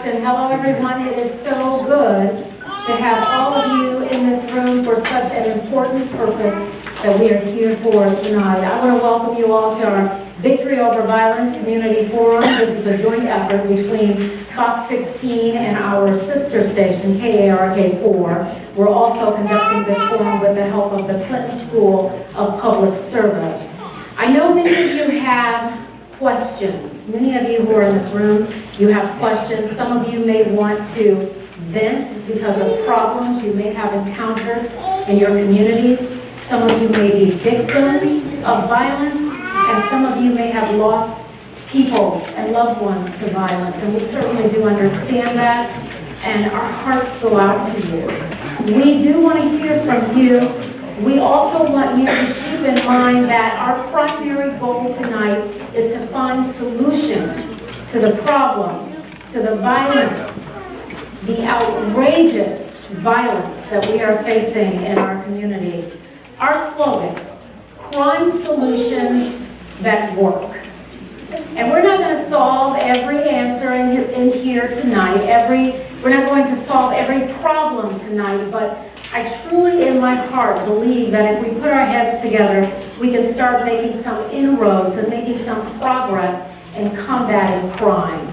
introduction. Hello, everyone. It is so good to have all of you in this room for such an important purpose that we are here for tonight. I want to welcome you all to our Victory Over Violence Community Forum. This is a joint effort between Fox 16 and our sister station, KARK4. We're also conducting this forum with the help of the Clinton School of Public Service. I know many of you have questions. Many of you who are in this room, you have questions. Some of you may want to vent because of problems you may have encountered in your communities. Some of you may be victims of violence, and some of you may have lost people and loved ones to violence. And we certainly do understand that, and our hearts go out to you. We do want to hear from you. We also want you to keep in mind that our primary goal tonight is to find solutions to the problems, to the violence, the outrageous violence that we are facing in our community. Our slogan, crime solutions that work. And we're not going to solve every answer in here tonight. We're not going to solve every problem tonight, but I truly in my heart believe that if we put our heads together, we can start making some inroads and making some progress in combating crime.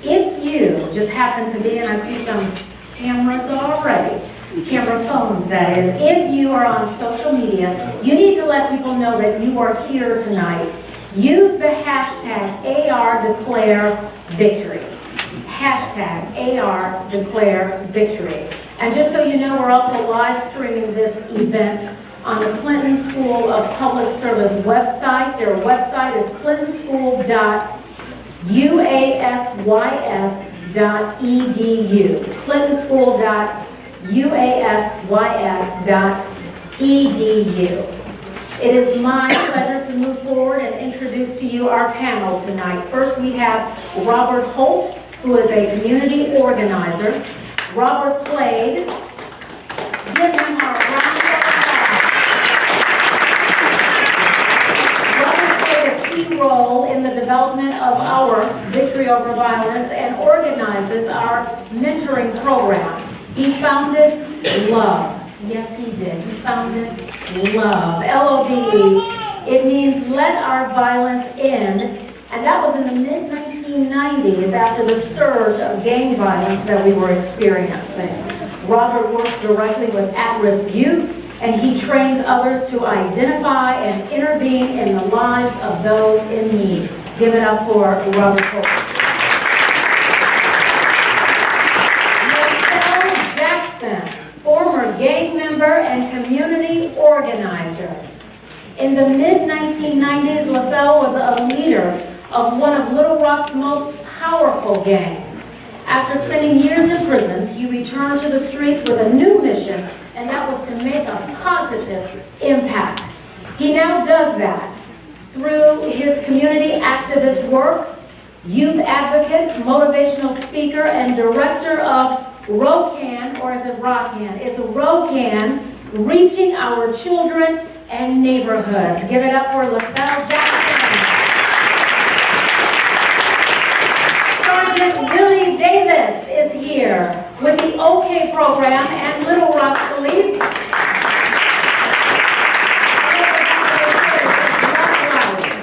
If you just happen to be, and I see some cameras already, camera phones that is, if you are on social media, you need to let people know that you are here tonight. Use the hashtag ARDeclareVictory. Hashtag ARDeclareVictory. And just so you know, we're also live streaming this event on the Clinton School of Public Service website. Their website is clintonschool.uasys.edu. clintonschool.uasys.edu. It is my pleasure to move forward and introduce to you our panel tonight. First, we have Robert Holt, who is a community organizer. Robert played, give him our round of applause. Robert played a key role in the development of our Victory Over Violence and organizes our mentoring program. He founded LOVE. Yes, he did. He founded LOVE, L-O-V-E. It means Let Our Violence End. And that was in the mid-1990s after the surge of gang violence that we were experiencing. Robert works directly with at-risk youth, and he trains others to identify and intervene in the lives of those in need. Give it up for Robert Holt. Marcel Jackson, former gang member and community organizer. In the mid-1990s, LaFell was a leader of one of Little Rock's most powerful gangs. After spending years in prison, he returned to the streets with a new mission, and that was to make a positive impact. He now does that through his community activist work, youth advocate, motivational speaker, and director of ROCAN, or is it ROCAN? It's ROCAN, Reaching Our Children and Neighborhoods. Give it up for LaFell Jackson. Billy Davis is here with the OK program and Little Rock Police.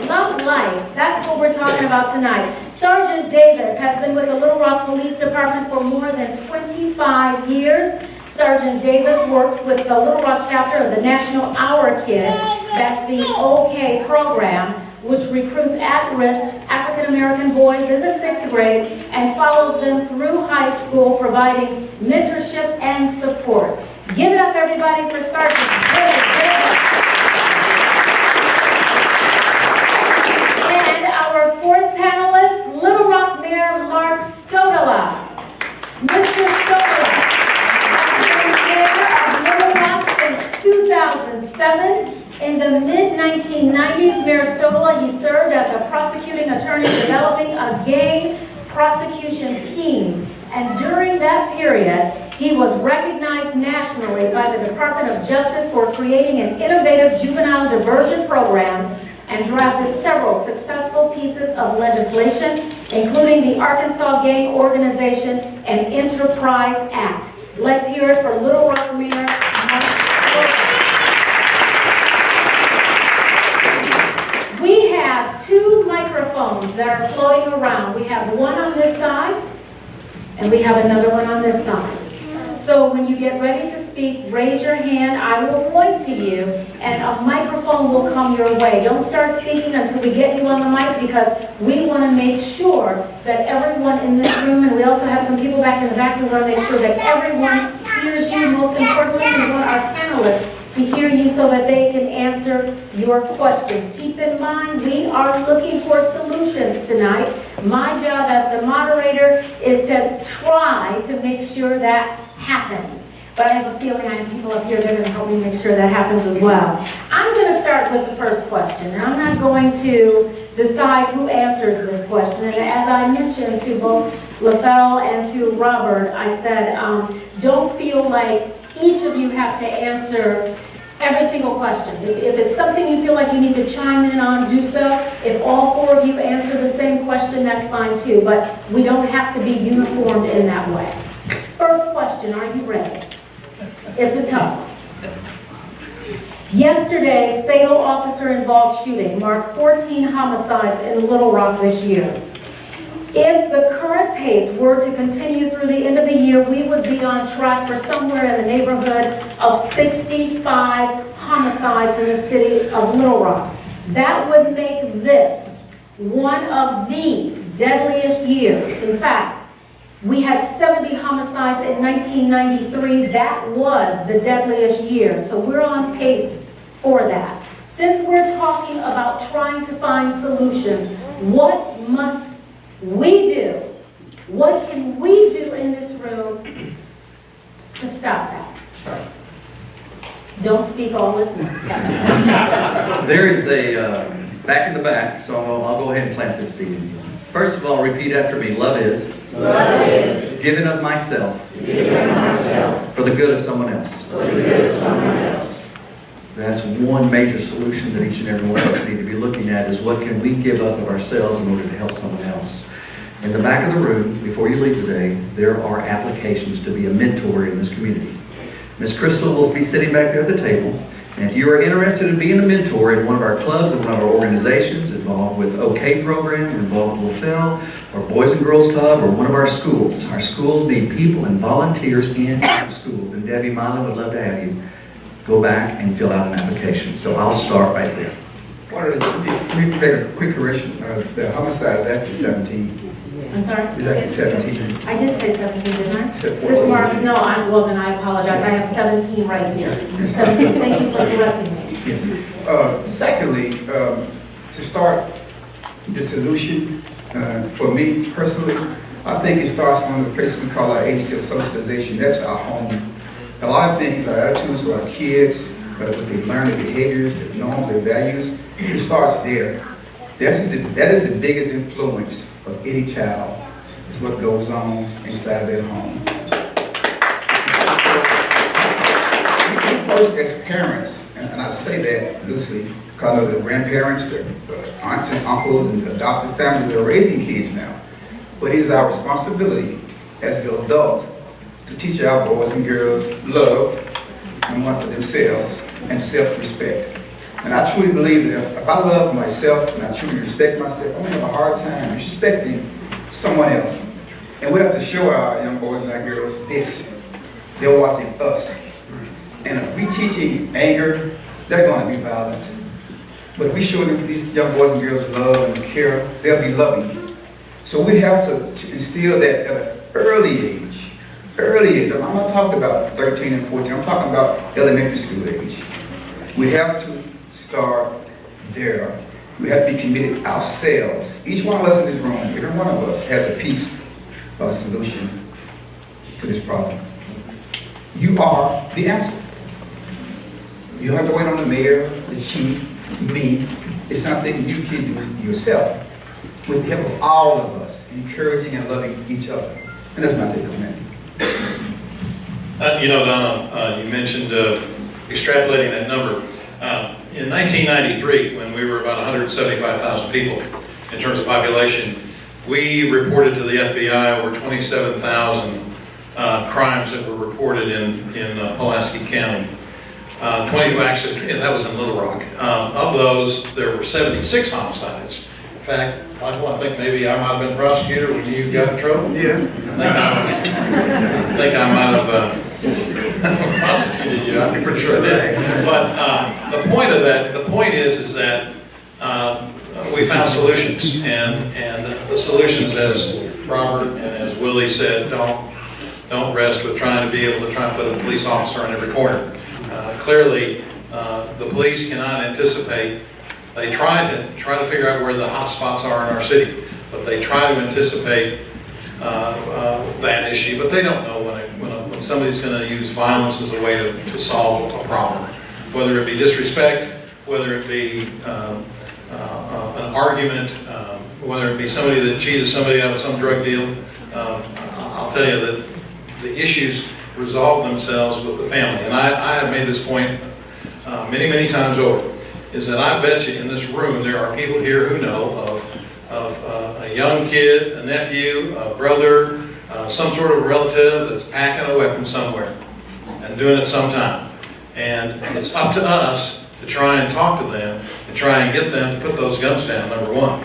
Love life. That's what we're talking about tonight. Sergeant Davis has been with the Little Rock Police Department for more than 25 years. Sergeant Davis works with the Little Rock chapter of the National Our Kids. That's the OK program, which recruits at-risk African-American boys in the 6th grade and follows them through high school, providing mentorship and support. Give it up, everybody, for Sergeant Davis. And our fourth panelist, Little Rock Mayor Mark Stodola. Mr. Stodola has been mayor of Little Rock since 2007. In the mid-1990s, Mayor Stodola, he served as a prosecuting attorney developing a gang prosecution team. And during that period, he was recognized nationally by the Department of Justice for creating an innovative juvenile diversion program and drafted several successful pieces of legislation, including the Arkansas Gang Organization and Enterprise Act. Let's hear it for Little Rock Mayor Mark Wilson. We have 2 microphones that are floating around. We have one on this side, and we have another one on this side. So when you get ready to speak, raise your hand. I will point to you, and a microphone will come your way. Don't start speaking until we get you on the mic, because we want to make sure that everyone in this room, and we also have some people back in the back, we want to make sure that everyone hears you. Most importantly, we want our panelists to hear you so that they can answer your questions. Keep in mind, we are looking for solutions tonight. My job as the moderator is to try to make sure that happens. But I have a feeling I have people up here that are going to help me make sure that happens as well. I'm going to start with the first question, and I'm not going to decide who answers this question. And as I mentioned to both LaFell and to Robert, I said, don't feel like each of you have to answer every single question. If it's something you feel like you need to chime in on, do so. If all 4 of you answer the same question, that's fine too. But we don't have to be uniformed in that way. First question, are you ready? It's a tough one. Yesterday's fatal officer-involved shooting marked 14 homicides in Little Rock this year. If the current pace were to continue through the end of the year, we would be on track for somewhere in the neighborhood of 65 homicides in the city of Little Rock. That would make this one of the deadliest years. In fact, we had 70 homicides in 1993. That was the deadliest year. So we're on pace for that. Since we're talking about trying to find solutions, what must we do? What can we do in this room to stop that? Don't speak all at once. There is a back in the back, so I'll go ahead and plant this seed. First of all, repeat after me. Love is giving of myself for the good of someone else. That's one major solution that each and every one of us need to be looking at, is what can we give up of ourselves in order to help someone else. In the back of the room, before you leave today, there are applications to be a mentor in this community. Miss Crystal will be sitting back there at the table. And if you are interested in being a mentor in one of our clubs and one of our organizations involved with OK program, involved with LaFell, or Boys and Girls Club, or one of our schools need people and volunteers in our schools. And Debbie Milo would love to have you go back and fill out an application. So I'll start right there. Let me make a quick correction. The homicide is actually 17. I'm sorry? It's actually 17. I did say 17, didn't I? Except for- This mark, no, well then I apologize. I have 17 right here. 17, thank you for correcting me. Yes. Secondly, to start the solution, for me personally, I think it starts from the place we call our agency of socialization. That's our home. A lot of things, our attitudes to our kids, what they learn, their behaviors, their norms, their values, it starts there. That is the biggest influence of any child, is what goes on inside their home. We first, as parents, and I say that loosely, because I know the grandparents, the aunts and uncles, and the adopted families that are raising kids now. But it is our responsibility as the adult to teach our boys and girls love and one for themselves and self-respect. And I truly believe that if I love myself and I truly respect myself, I'm going to have a hard time respecting someone else. And we have to show our young boys and our girls this. They're watching us. And if we teaching anger, they're going to be violent. But if we show them these young boys and girls love and care, they'll be loving. So we have to instill that at an early age. Early age. I'm not talking about 13 and 14. I'm talking about elementary school age. We have to start there. We have to be committed ourselves. Each one of us in this room, every one of us has a piece of a solution to this problem. You are the answer. You don't have to wait on the mayor, the chief, me. It's something you can do yourself with the help of all of us, encouraging and loving each other. And that's my take on that. You know, Donna, you mentioned extrapolating that number. In 1993, when we were about 175,000 people in terms of population, we reported to the FBI over 27,000 crimes that were reported in Pulaski County. 20, actually, that was in Little Rock. Of those, there were 76 homicides. In fact, I think maybe I might have been prosecutor when you got in trouble. Yeah. I think I might have prosecuted you. I'm pretty sure I did. But the point is that we found solutions, and the solutions, as Robert and as Willie said, don't rest with trying to be able to try and put a police officer in every corner. Clearly, the police cannot anticipate. They try to figure out where the hot spots are in our city, but they try to anticipate that issue. But they don't know when somebody's going to use violence as a way to solve a problem, whether it be disrespect, whether it be an argument, whether it be somebody that cheated somebody out of some drug deal. I'll tell you that the issues resolve themselves with the family. And I have made this point many times over, is that I bet you in this room there are people here who know of a young kid, a nephew, a brother, some sort of relative that's packing a weapon somewhere and doing it sometime. And it's up to us to try and talk to them and try and get them to put those guns down, number one.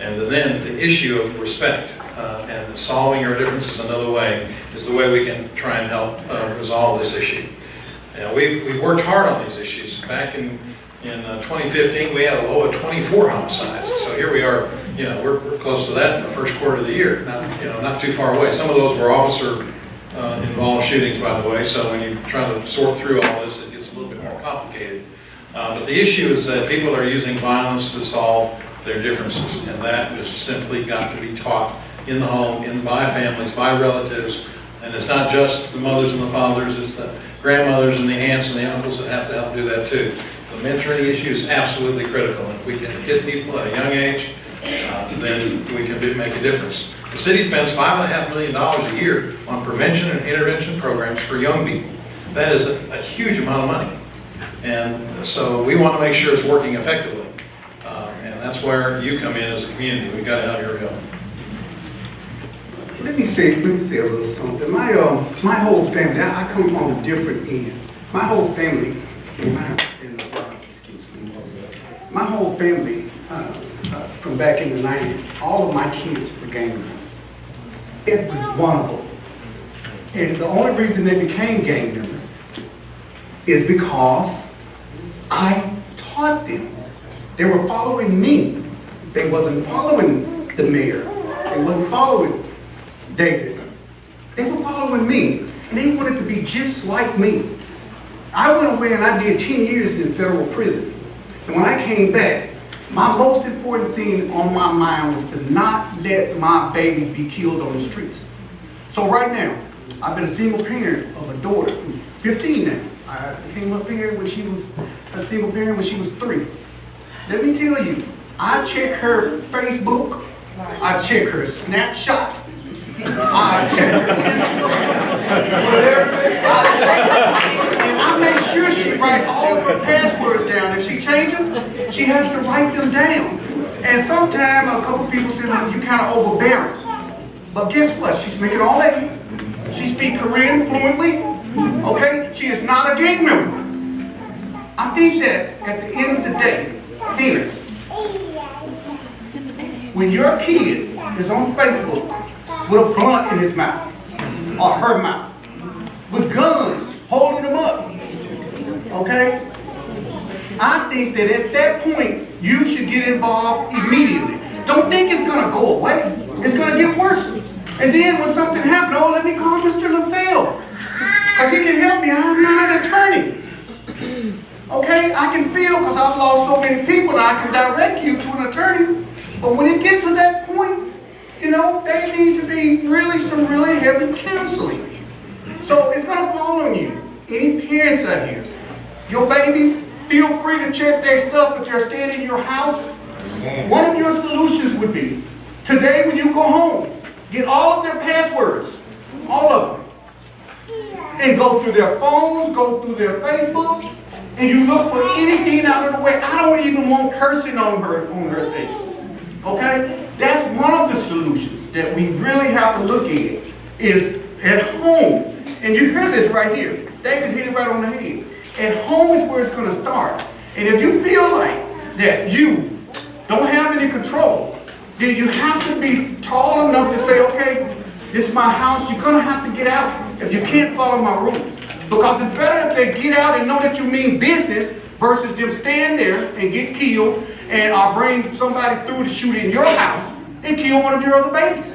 And then the issue of respect and solving our differences another way is the way we can try and help resolve this issue. We worked hard on these issues. Back in 2015, we had a low of 24 homicides. So here we are, we're close to that in the first quarter of the year. Not too far away. Some of those were officer involved shootings, by the way. So when you try to sort through all this, it gets a little bit more complicated. But the issue is that people are using violence to solve their differences, and that has simply got to be taught in the home, by families, by relatives. And it's not just the mothers and the fathers, it's the grandmothers and the aunts and the uncles that have to help do that too. The mentoring issue is absolutely critical. If we can get people at a young age, then we can make a difference. The city spends $5.5 million a year on prevention and intervention programs for young people. That is a huge amount of money. And so we want to make sure it's working effectively. And that's where you come in as a community. We've got to have your help. Let me say a little something. My whole family, I come on a different end. My whole family, my whole family, from back in the 90s, all of my kids were gang members. Every one of them. And the only reason they became gang members is because I taught them. They were following me. They wasn't following the mayor. They wasn't following Davis. They were following me, and they wanted to be just like me. I went away and I did 10 years in federal prison. And when I came back, my most important thing on my mind was to not let my babies be killed on the streets. So right now, I've been a single parent of a daughter who's 15 now. I came up here when she was a single parent when she was 3. Let me tell you, I check her Facebook, I check her Snapchat, I check her and I make sure she writes all of her passwords down. If she changes them, she has to write them down. And sometimes a couple people say, well, you kind of overbearing. But guess what? She's making all that. She speaks Korean fluently. Okay? She is not a gang member. I think that at the end of the day, parents, when your kid is on Facebook with a blunt in his mouth or her mouth, with guns holding them up, okay? I think that at that point, you should get involved immediately. Don't think it's gonna go away. It's gonna get worse. And then when something happens, oh, let me call Mr. LaFell, because he can help me. I'm not an attorney. Okay, I can feel, because I've lost so many people, and I can direct you to an attorney. But when it gets to that point, they need to be some really heavy counseling. So it's gonna fall on you. Any parents out here, your babies, feel free to check their stuff, but they're staying in your house. One of your solutions would be, today when you go home, get all of their passwords, all of them, and go through their phones, go through their Facebook, and you look for anything out of the way. I don't even want cursing on her thing. Okay? That's one of the solutions that we really have to look at is at home. And you hear this right here. David hit it right on the head. At home is where it's going to start. And if you feel like that you don't have any control, then you have to be tall enough to say, okay, this is my house. You're going to have to get out if you can't follow my rules. Because it's better if they get out and know that you mean business versus them stand there and get killed and bring somebody through to shoot in your house and kill one of your other babies.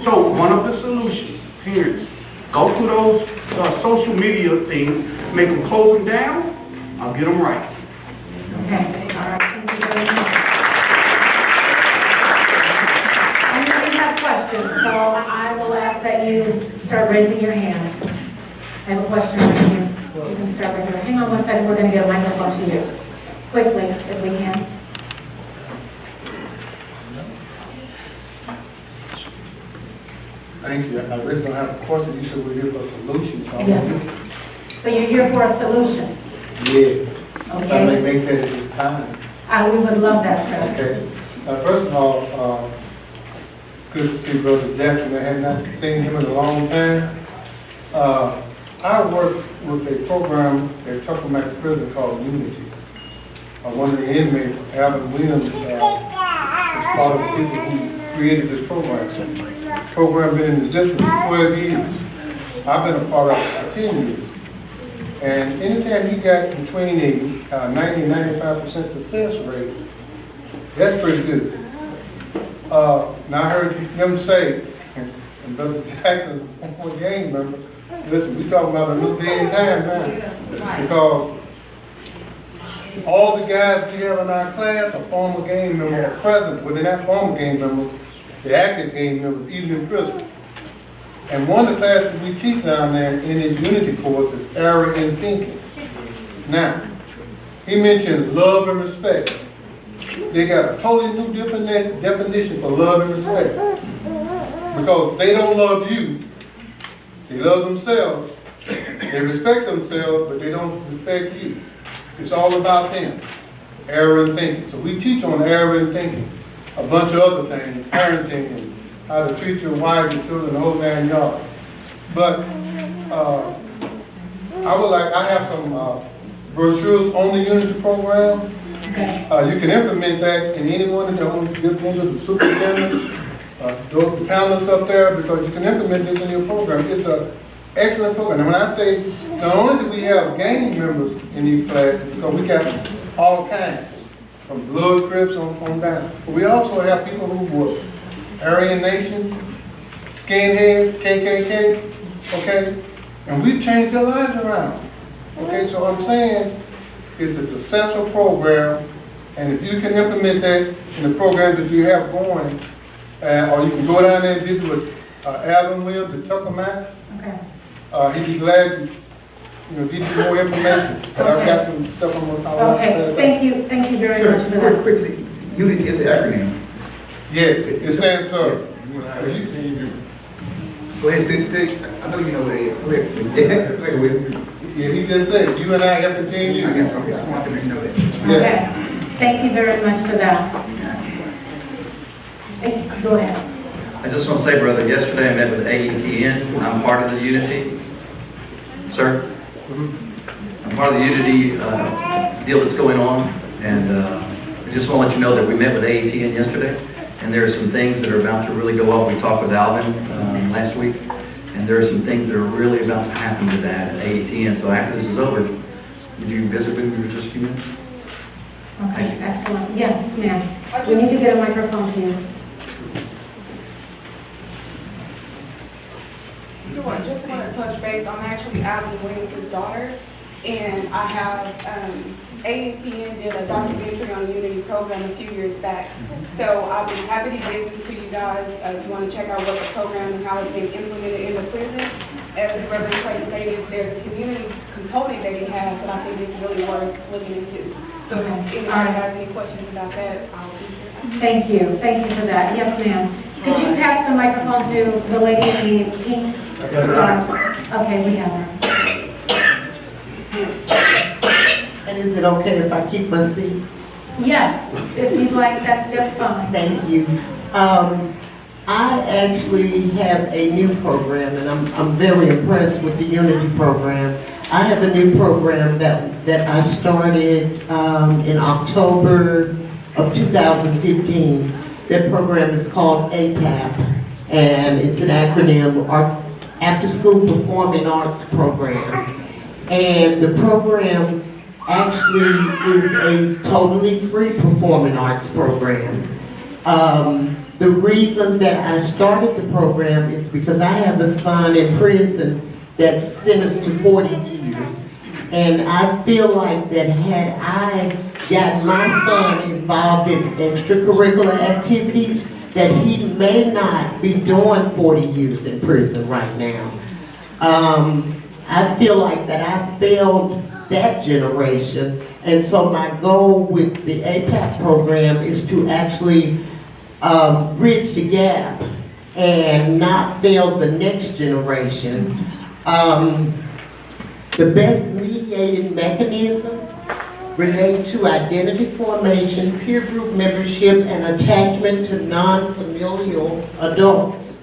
So one of the solutions, parents, go through those social media things, make them close them down, I'll get them right. Okay, all right, thank you very much. Anybody have questions? So I will ask that you start raising your hands. I have a question right here. You can start right here. Hang on one second, we're going to get a microphone to you. Quickly, if we can. Thank you. I really don't have a question. You said we're here for solutions. So Yeah. So you're here for a solution? Yes. If I may Okay. make that at this time. We would love that, sir. Okay. First of all, it's good to see Brother Jackson. I have not seen him in a long time. I work with a program at Tuckermax Prison called Unity. One of the inmates, Alvin Williams, is part of the people who created this program. The program been in existence for 12 years. I've been a part of it for 10 years. And anytime you got between a 90 and 95% success rate, that's pretty good. Now I heard them say, and Brother Jackson, one gang member, listen, we talking about a new day and time now. Because all the guys we have in our class are former gang members, or present, well, they're not former gang members, the active gang members, even in prison. And one of the classes we teach down there in his Unity course is error in thinking. Now, he mentioned love and respect. They got a totally new definition for love and respect. Because they don't love you, they love themselves, they respect themselves, but they don't respect you. It's all about them, error in thinking. So we teach on error in thinking, a bunch of other things, parenting, and how to treat your wife, your children, the whole 9 yards. But I have some brochures on the Unity program. Okay. You can implement that in any one of the homes, give one to the superintendent, those talents up there, because you can implement this in your program. It's an excellent program. And when I say, not only do we have gang members in these classes, because we got all kinds, from blood crips on down, but we also have people who were Aryan Nation, skinheads, KKK, okay? And we've changed their lives around. Okay, so I'm saying it's a successful program, and if you can implement that in the program that you have going, or you can go down there and visit with Alvin Williams at Tuckermax, Okay. he'd be glad to give you more information. But I've got some stuff I'm going to talk about. Okay, thank you very much for Sir, that. quickly, Unity is an acronym. Yeah, it stands for. Go ahead, say, I know you know what it is. Go ahead. Go ahead, Will. Yeah, he just said, you and I have to change you. Okay, I just want to make you know that. Yeah. Okay, thank you very much for that. Go ahead. I just want to say, brother, yesterday I met with AETN. I'm part of the Unity. Sir? I'm part of the Unity deal that's going on. And I just want to let you know that we met with AETN yesterday. And there are some things that are about to really go up. We talked with Alvin last week. And there are some things that are really about to happen with that at AETN. So after this is over, would you visit with me for just a few minutes? Okay, excellent. Yes, ma'am. We need to get a microphone to you. So I just want to touch base. I'm actually Alvin Williams' daughter, and I have AETN did a documentary on the Unity program a few years back. So I'll be happy to give it to you guys if you want to check out what the program and how it's being implemented in the prison. As Reverend Clay stated, there's a community component that he has that I think is really worth looking into. So if anybody has any questions about that, I'll be here. Thank you for that. Yes, ma'am. Could you pass the microphone to the lady in the pink scarf? Okay, we have her. Is it okay if I keep my seat? Yes, if you'd like, that's just fine. Thank you. I actually have a new program, and I'm very impressed with the Unity program. I have a new program that I started in October of 2015. That program is called APAP, and it's an acronym, After School Performing Arts Program. And the program actually is a totally free performing arts program. The reason that I started the program is because I have a son in prison that's sentenced to 40 years. And I feel like that had I gotten my son involved in extracurricular activities, that he may not be doing 40 years in prison right now. I feel like that I failed that generation, and so my goal with the APAP program is to actually bridge the gap and not fail the next generation. The best mediating mechanism relate to identity formation, peer group membership, and attachment to non-familial adults.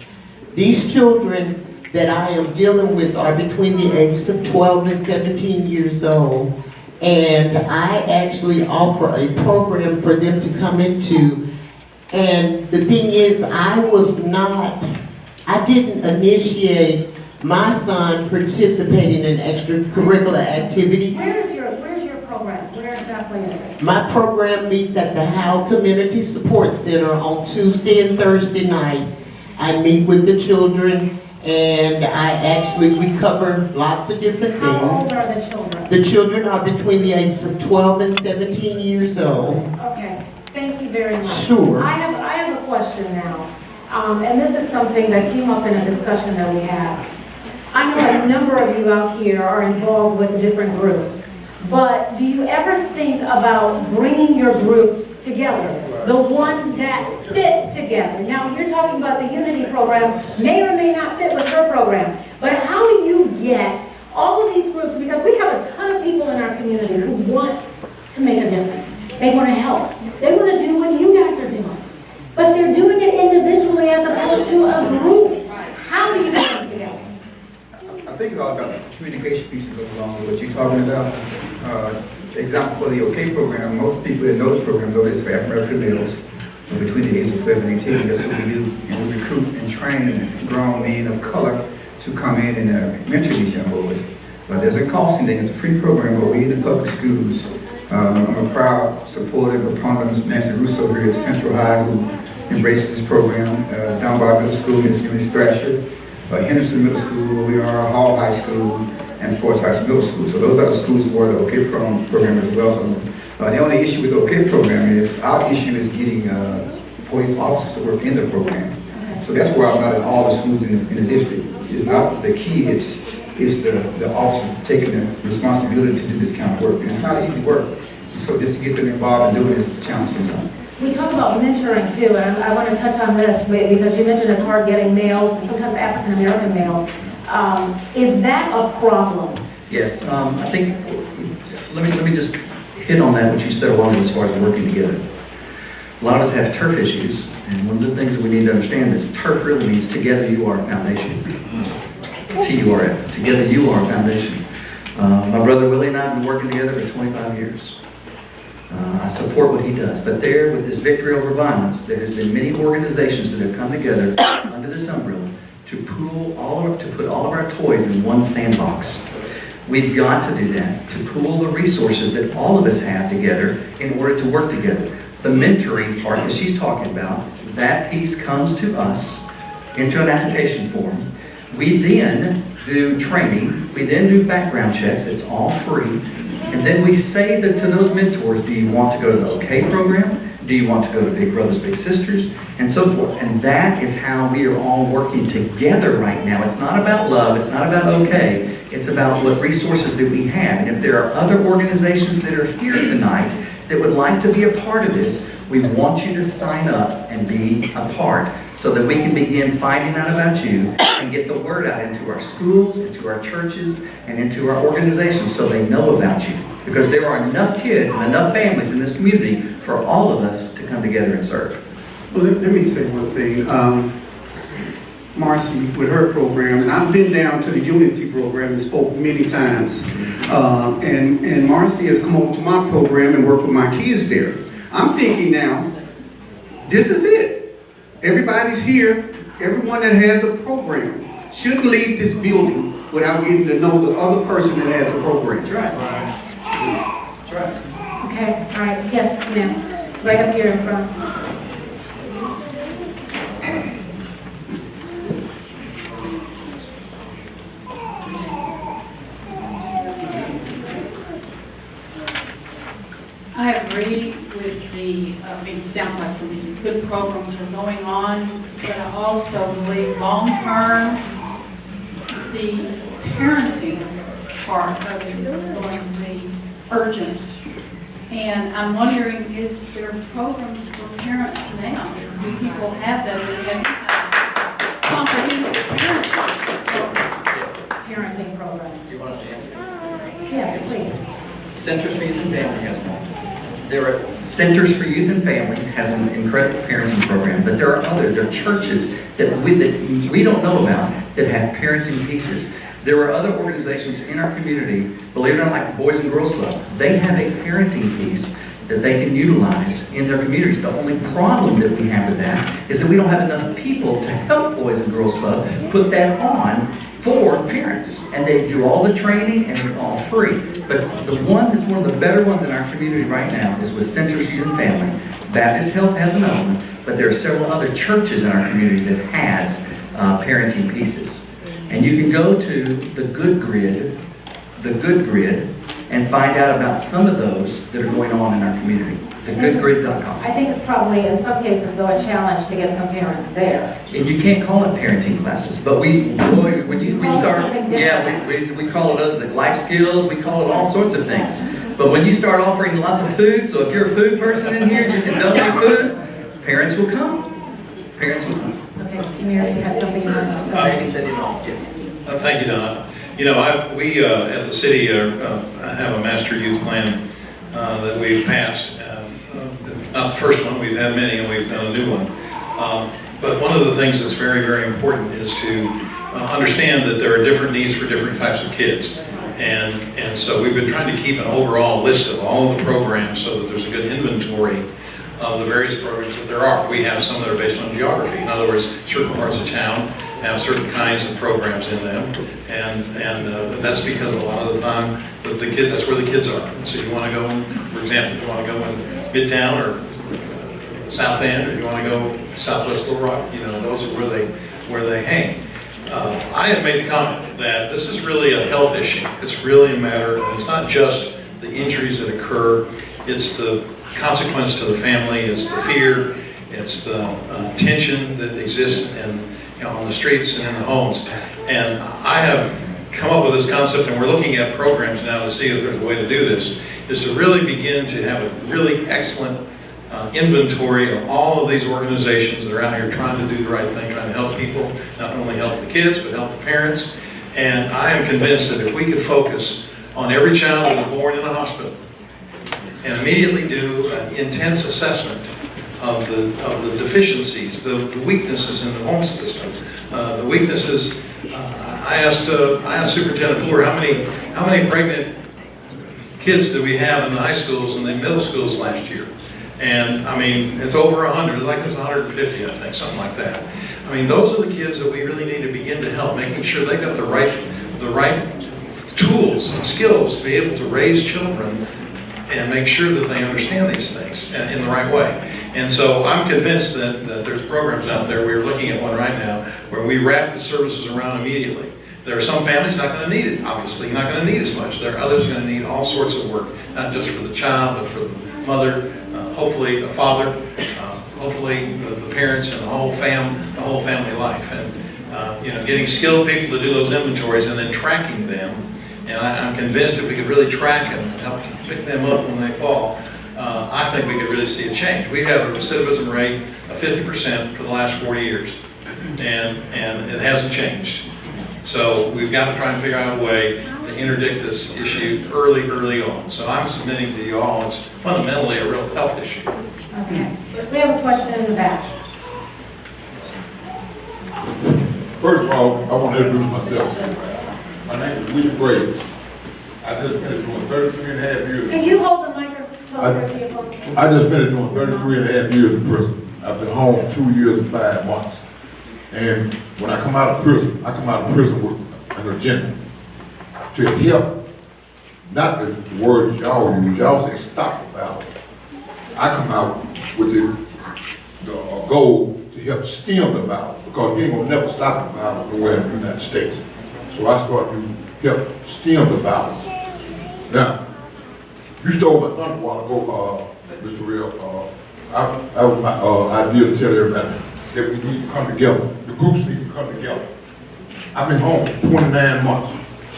These children that I am dealing with are between the ages of 12 and 17 years old, and I actually offer a program for them to come into. And the thing is, I didn't initiate my son participating in extracurricular activity. Where's your program? Where exactly is it? My program meets at the Howell Community Support Center on Tuesday and Thursday nights. I meet with the children, and we cover lots of different things. How old are the children? The children are between the ages of 12 and 17 years old. Okay, thank you very much. Sure. I have a question now, and this is something that came up in a discussion that we had. I know a number of you out here are involved with different groups, but do you ever think about bringing your groups together, the ones that fit together? Now, you're talking about the Unity program, may or may not fit with your program, but how do you get all of these groups, because we have a ton of people in our community who want to make a difference. They want to help. They want to do what you guys are doing, but they're doing it individually as opposed to a group. How do you get them together? I think it's all about the communication piece that goes along with what you're talking about. Example for the OK program, most people that know this program know it's for African American males between the ages of 12 and 18. That's what we do. And we recruit and train grown men of color to come in and mentor these young boys. But there's a cost thing. It's a free program, but we in the public schools. I'm a proud supporter of proponent of Nancy Russo here at Central High, who embraces this program. Dunbar Middle School, Ms. Eunice Thrasher. Henderson Middle School, we are Hall High School, and Forest Heights Middle School. So those are the schools where the OK program is welcome. The only issue with the OK program is, our issue is getting police officers to work in the program. So that's where I'm not in all the schools in the district. It's not the key, it's the officer taking the responsibility to do this kind of work. And it's not easy work. So just to get them involved in doing this is a challenge sometimes. We talk about mentoring too, and I want to touch on this because you mentioned it's hard getting males, and sometimes African American males. Is that a problem? Yes, I think, let me just hit on that, what you said along as far as working together. A lot of us have turf issues, and one of the things that we need to understand is turf really means together you are a foundation. T-U-R-F, together you are a foundation. My brother Willie and I have been working together for 25 years. I support what he does, but there, with this Victory Over Violence, there has been many organizations that have come together under this umbrella to put all of our toys in one sandbox. We've got to do that, to pool the resources that all of us have together in order to work together. The mentoring part that she's talking about, that piece comes to us into an application form. We then do training, we then do background checks, it's all free. And then we say that to those mentors, do you want to go to the OK program? Do you want to go to Big Brothers Big Sisters? And so forth. And that is how we are all working together right now. It's not about love, it's not about OK, it's about what resources that we have. And if there are other organizations that are here tonight that would like to be a part of this, we want you to sign up and be a part so that we can begin finding out about you and get the word out into our schools, into our churches, and into our organizations so they know about you. because there are enough kids and enough families in this community for all of us to come together and serve. Well, let me say one thing. Marcy, with her program, and I've been down to the Unity program and spoke many times. And Marcy has come over to my program and worked with my kids there. I'm thinking now, this is it. Everybody's here. Everyone that has a program shouldn't leave this building without getting to know the other person that has a program. That's right. That's right. Okay, all right, yes, ma'am, right up here in front. I agree with it sounds like some good programs are going on, but I also believe long-term, the parenting part of it is going to be urgent. And I'm wondering, is there programs for parents now? Do people have that? Do they have comprehensive Parenting programs. Do you want us to answer? Yes, please. Centers for Youth and Family has one. There are Centers for Youth and Family has an incredible parenting program, but there are churches that we don't know about that have parenting pieces. There are other organizations in our community, believe it or not, like Boys and Girls Club. They have a parenting piece that they can utilize in their communities. The only problem that we have with that is that we don't have enough people to help Boys and Girls Club put that on for parents. And they do all the training and it's all free. But the one that's one of the better ones in our community right now is with Centers for Youth and Family. Baptist Health has another one, but there are several other churches in our community that has parenting pieces. And you can go to the Good Grid, and find out about some of those that are going on in our community. TheGoodGrid.com. I think it's probably, in some cases, though, a challenge to get some parents there. And you can't call it parenting classes, but we call it other life skills, we call it all sorts of things. But when you start offering lots of food, so if you're a food person in here, you can donate food, parents will come. Parents will come. Okay, Mary, you have something you want to say? Maybe said it all, yes. Thank you, Donna. You know, we at the city have a master youth plan that we've passed. Not the first one, we've had many, and we've done a new one. But one of the things that's very, very important is to understand that there are different needs for different types of kids. And so we've been trying to keep an overall list of all of the programs so that there's a good inventory of the various programs that there are. We have some that are based on geography. In other words, certain parts of town have certain kinds of programs in them, and that's because a lot of the time that's where the kids are. So you want to go, for example, you want to go in Midtown or South End, or you want to go Southwest Little Rock. You know, those are where they hang. I have made the comment that this is really a health issue. It's really a matter. It's not just the injuries that occur. It's the consequence to the family. It's the fear. It's the tension that exists on the streets and in the homes. And I have come up with this concept, and we're looking at programs now to see if there's a way to do this, is to really begin to have a really excellent inventory of all of these organizations that are out here trying to do the right thing, trying to help people, not only help the kids, but help the parents. And I am convinced that if we could focus on every child that is born in a hospital and immediately do an intense assessment of the deficiencies, the weaknesses in the home system, the weaknesses. I asked Superintendent Poore how many pregnant kids did we have in the high schools and the middle schools last year, and I mean it's over 100. Like there's 150, I think, something like that. I mean those are the kids that we really need to begin to help, making sure they got the right tools and skills to be able to raise children and make sure that they understand these things in the right way. And so I'm convinced that there's programs out there, we're looking at one right now, where we wrap the services around immediately. There are some families not going to need it, obviously, not going to need as much. There are others going to need all sorts of work, not just for the child, but for the mother, hopefully the father, hopefully the parents and the whole family life. And you know, getting skilled people to do those inventories and then tracking them. And I'm convinced if we could really track them and help pick them up when they fall, I think we could really see a change. We have a recidivism rate of 50% for the last 40 years, and it hasn't changed. So we've got to try and figure out a way to interdict this issue early on. So I'm submitting to you all, it's fundamentally a real health issue. Okay. We have a question in the back. First of all, I want to introduce myself. My name is Willie Graves. I just finished doing 33 and a half years. Can you hold the microphone closer to your phone? I just finished doing 33 and a half years in prison. I've been home 2 years and 5 months. And when I come out of prison with an agenda to help, not the words y'all use, y'all say stop the violence. I come out with the goal to help stem the violence, because we ain't gonna never stop the violence nowhere in the United States. So I start to help stem the violence. Now, you stole my thunder a while ago, Mr. Real. That was my idea to tell everybody that we need to come together. The groups need to come together. I've been home for 29 months.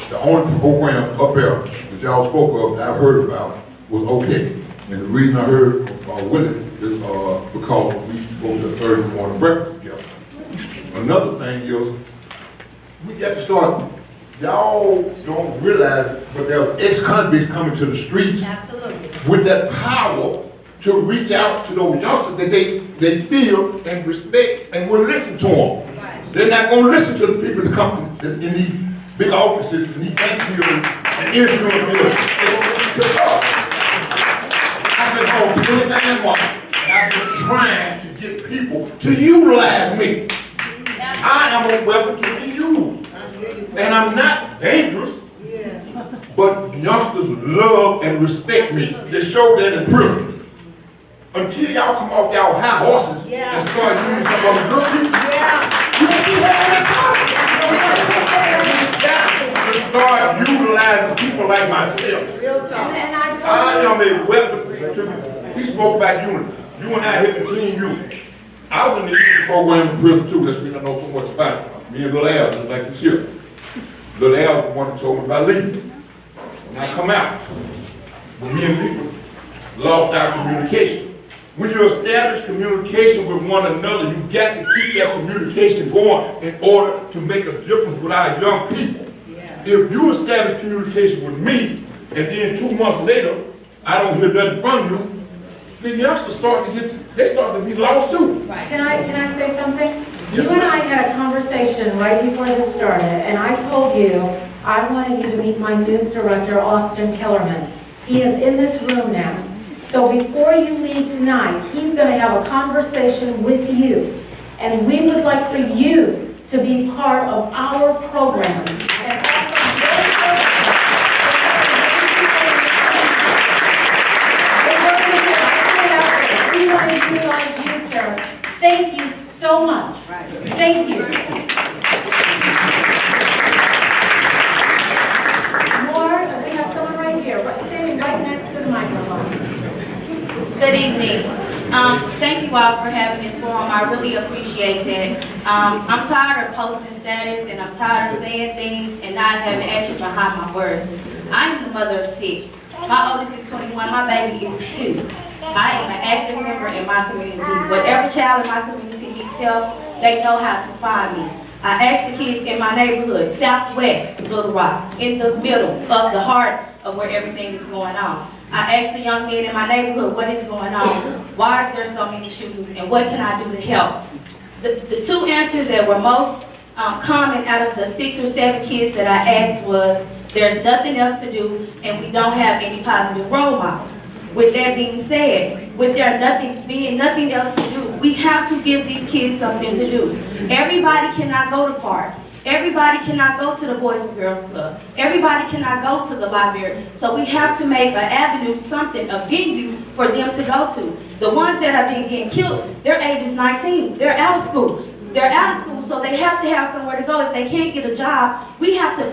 The only program up there that y'all spoke of that I've heard about was okay. And the reason I heard Willie is because we go to the Thursday morning breakfast together. Another thing is, we got to start, y'all don't realize, but there's ex-convicts coming to the streets with that power to reach out to those youngsters that they feel and respect and will listen to them. Right. They're not going to listen to the people that's coming that's in these big offices and these bank buildings and insurance buildings. They're going to listen to us. I've been home 29 months and I've been trying to get people to utilize me. I am a weapon to be used. And I'm not dangerous, but youngsters love and respect me. They show that in prison. Until y'all come off y'all high horses and start using some other good people, you won't be having that power. Start utilizing people like myself. And I I am a weapon to be. He spoke about unity. You and I have been team unity. I was in the unity program in prison too. That's when I know so much about it. Me and Lil Al, just like this here. Lil Al was the one who told me about leaving. When I come out, when me and Leaford lost our communication. When you establish communication with one another, you got to keep that communication going in order to make a difference with our young people. If you establish communication with me, and then 2 months later, I don't hear nothing from you, then youngsters start to be lost too. Can I say something? Yes, You and I had a conversation right before this started, and I told you I wanted you to meet my news director, Austin Kellerman. He is in this room now. So before you leave tonight, he's going to have a conversation with you. And we would like for you to be part of our program. And we want to utilize you, sir. Thank you so much. Thank you. More, we have someone right here, standing right next to the microphone. Good evening. Thank you all for having this forum. I really appreciate that. I'm tired of posting status and I'm tired of saying things and not having action behind my words. I am the mother of 6. My oldest is 21, my baby is 2. I am an active member in my community. Whatever child in my community needs help, they know how to find me. I ask the kids in my neighborhood, Southwest Little Rock, in the middle of the heart of where everything is going on. I asked the young men in my neighborhood, what is going on? Why is there so many shootings? And what can I do to help? The 2 answers that were most common out of the 6 or 7 kids that I asked was, there's nothing else to do and we don't have any positive role models. With that being said, with there being nothing else to do, we have to give these kids something to do. Everybody cannot go to park. Everybody cannot go to the Boys and Girls Club. Everybody cannot go to the library. So we have to make an avenue, something, a venue for them to go to. The ones that have been getting killed, their age is 19. They're out of school. They're out of school, so they have to have somewhere to go. If they can't get a job, we have to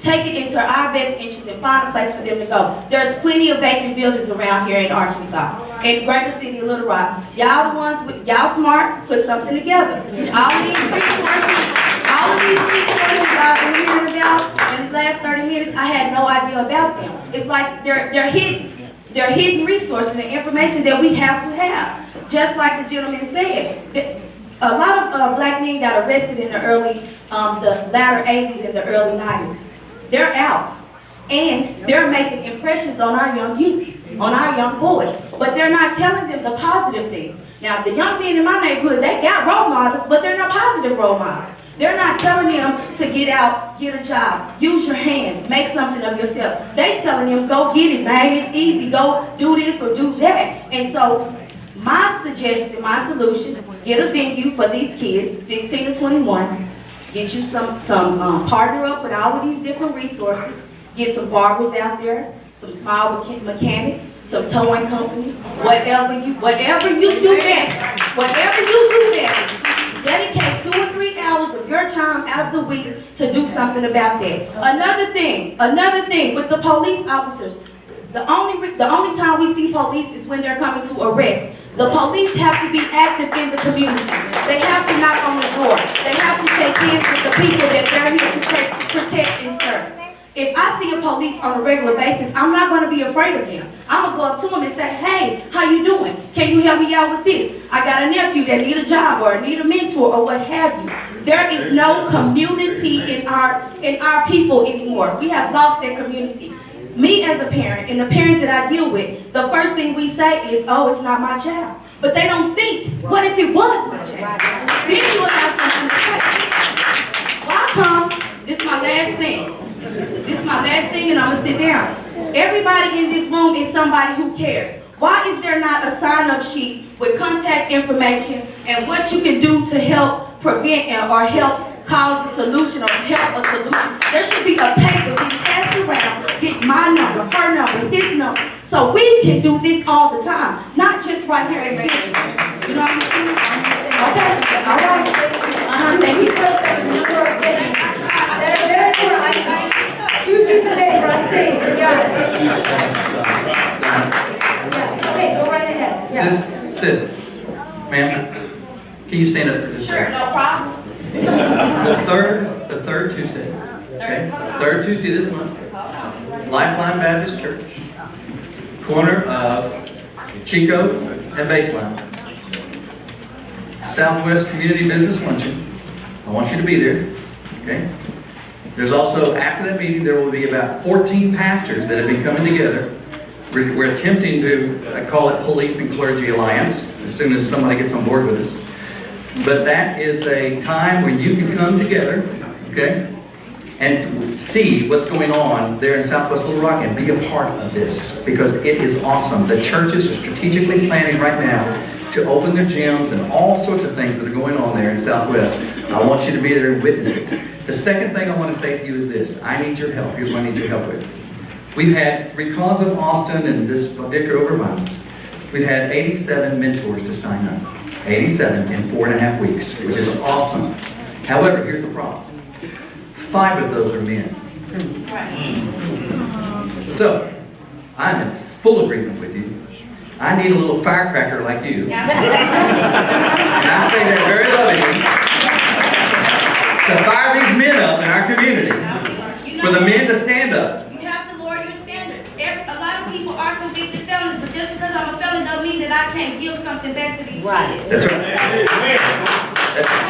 take it into our best interest and find a place for them to go. There's plenty of vacant buildings around here in Arkansas, in greater city of Little Rock. Y'all the ones, y'all smart, put something together. All of these resources I've been hearing about in the last 30 minutes, I had no idea about them. It's like they're hidden. They're hidden resources and information that we have to have. Just like the gentleman said, a lot of black men got arrested in the latter 80s and the early 90s. they're out. And they're making impressions on our young youth, on our young boys. But they're not telling them the positive things. Now, the young men in my neighborhood, they got role models, but they're not positive role models. They're not telling them to get out, get a job, use your hands, make something of yourself. They telling them, go get it, man, it's easy, go do this or do that. And so, my suggestion, my solution, get a venue for these kids, 16 to 21, get you some partner up with all of these different resources, get some barbers out there, some small mechanics, some towing companies, whatever you do best, dedicate 2 or 3 hours of your time out of the week to do something about that. Another thing with the police officers, the only time we see police is when they're coming to arrest. The police have to be active in the communities. They have to knock on the door. They have to shake hands with the people that they're here to protect and serve. If I see a police on a regular basis, I'm not going to be afraid of them. I'm going to go up to them and say, hey, how you doing? Can you help me out with this? I got a nephew that need a job or need a mentor or what have you. There is no community in our people anymore. We have lost that community. Me as a parent and the parents that I deal with, the first thing we say is, oh, it's not my child. But they don't think, what if it was my child? Then you will have something to say. Why come, this is my last thing. This is my last thing and I'm going to sit down. Everybody in this room is somebody who cares. Why is there not a sign-up sheet with contact information and what you can do to help prevent or help cause a solution or help a solution? There should be a paper being passed around, get my number, her number, his number, so we can do this all the time, not just right here at Central. You know what I'm saying? Okay, all right. Thank you. Tuesday today, Rusty, you got it. Yeah, okay, go right ahead. Yeah. Sis, ma'am, can you stand up for just a Sure, second? no problem. The third Tuesday, okay? Third Tuesday this month, Lifeline Baptist Church, corner of Chico and Baseline, Southwest Community Business Luncheon. I want you to be there, okay? There's also, after that meeting, there will be about 14 pastors that have been coming together. We're attempting to, I call it Police and Clergy Alliance, as soon as somebody gets on board with us. But that is a time when you can come together, okay, and see what's going on there in Southwest Little Rock and be a part of this, because it is awesome. The churches are strategically planning right now to open their gyms and all sorts of things that are going on there in Southwest. I want you to be there and witness it. The second thing I want to say to you is this. I need your help. Here's what I need your help with. We've had, because of Austin and this Victory Over Violence, we've had 87 mentors to sign up. 87 in 4.5 weeks, which is awesome. However, here's the problem. 5 of those are men. So, I'm in full agreement with you. I need a little firecracker like you. And I say that very lovingly. To fire these men up in our community. For the men to stand up. You have to lower your standards. A lot of people are convicted felons, but just because I'm a felon don't mean that I can't give something back to these kids. That's right. That's right.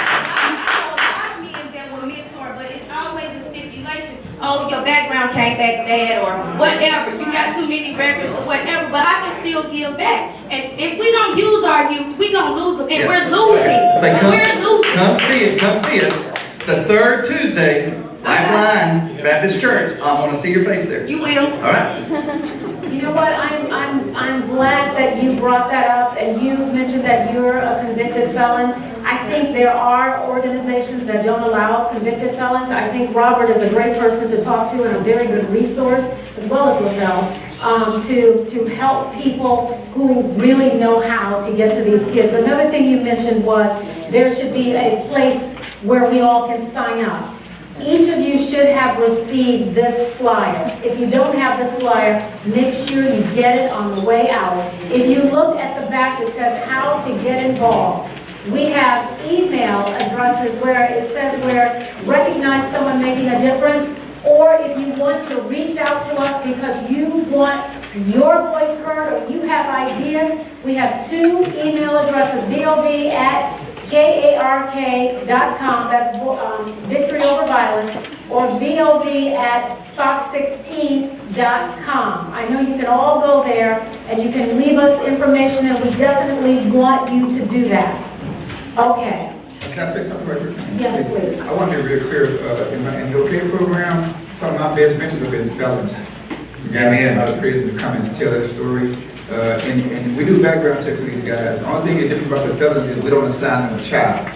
A lot of men that were mentored, but it's always a stipulation. Oh, your background came back bad or whatever. You got too many records or whatever, but I can still give back. And if we don't use our youth, we're going to lose them. And we're losing. We're losing. Come see it. Come see us. It's the third Tuesday, Lifeline Baptist Church. I want to see your face there. You will. All right. You know what, I'm glad that you brought that up and you mentioned that you're a convicted felon. I think there are organizations that don't allow convicted felons. I think Robert is a great person to talk to and a very good resource, as well as Lavelle, to help people who really know how to get to these kids. Another thing you mentioned was there should be a place where we all can sign up. Each of you should have received this flyer. If you don't have this flyer, make sure you get it on the way out. If you look at the back, it says how to get involved. We have email addresses where it says where recognize someone making a difference, or if you want to reach out to us because you want your voice heard or you have ideas, we have 2 email addresses, bob@kark.com, that's Victory Over Violence, or vov@fox16.com. I know you can all go there and you can leave us information, and we definitely want you to do that. Okay. Can I say something right here? Yes, please. I want to be really clear, in the OK program, some of my best mentors have been felons. The guys Amen. out of prison to come and tell their story. And we do background checks with these guys. The only thing that's different about the felons is we don't assign them a child.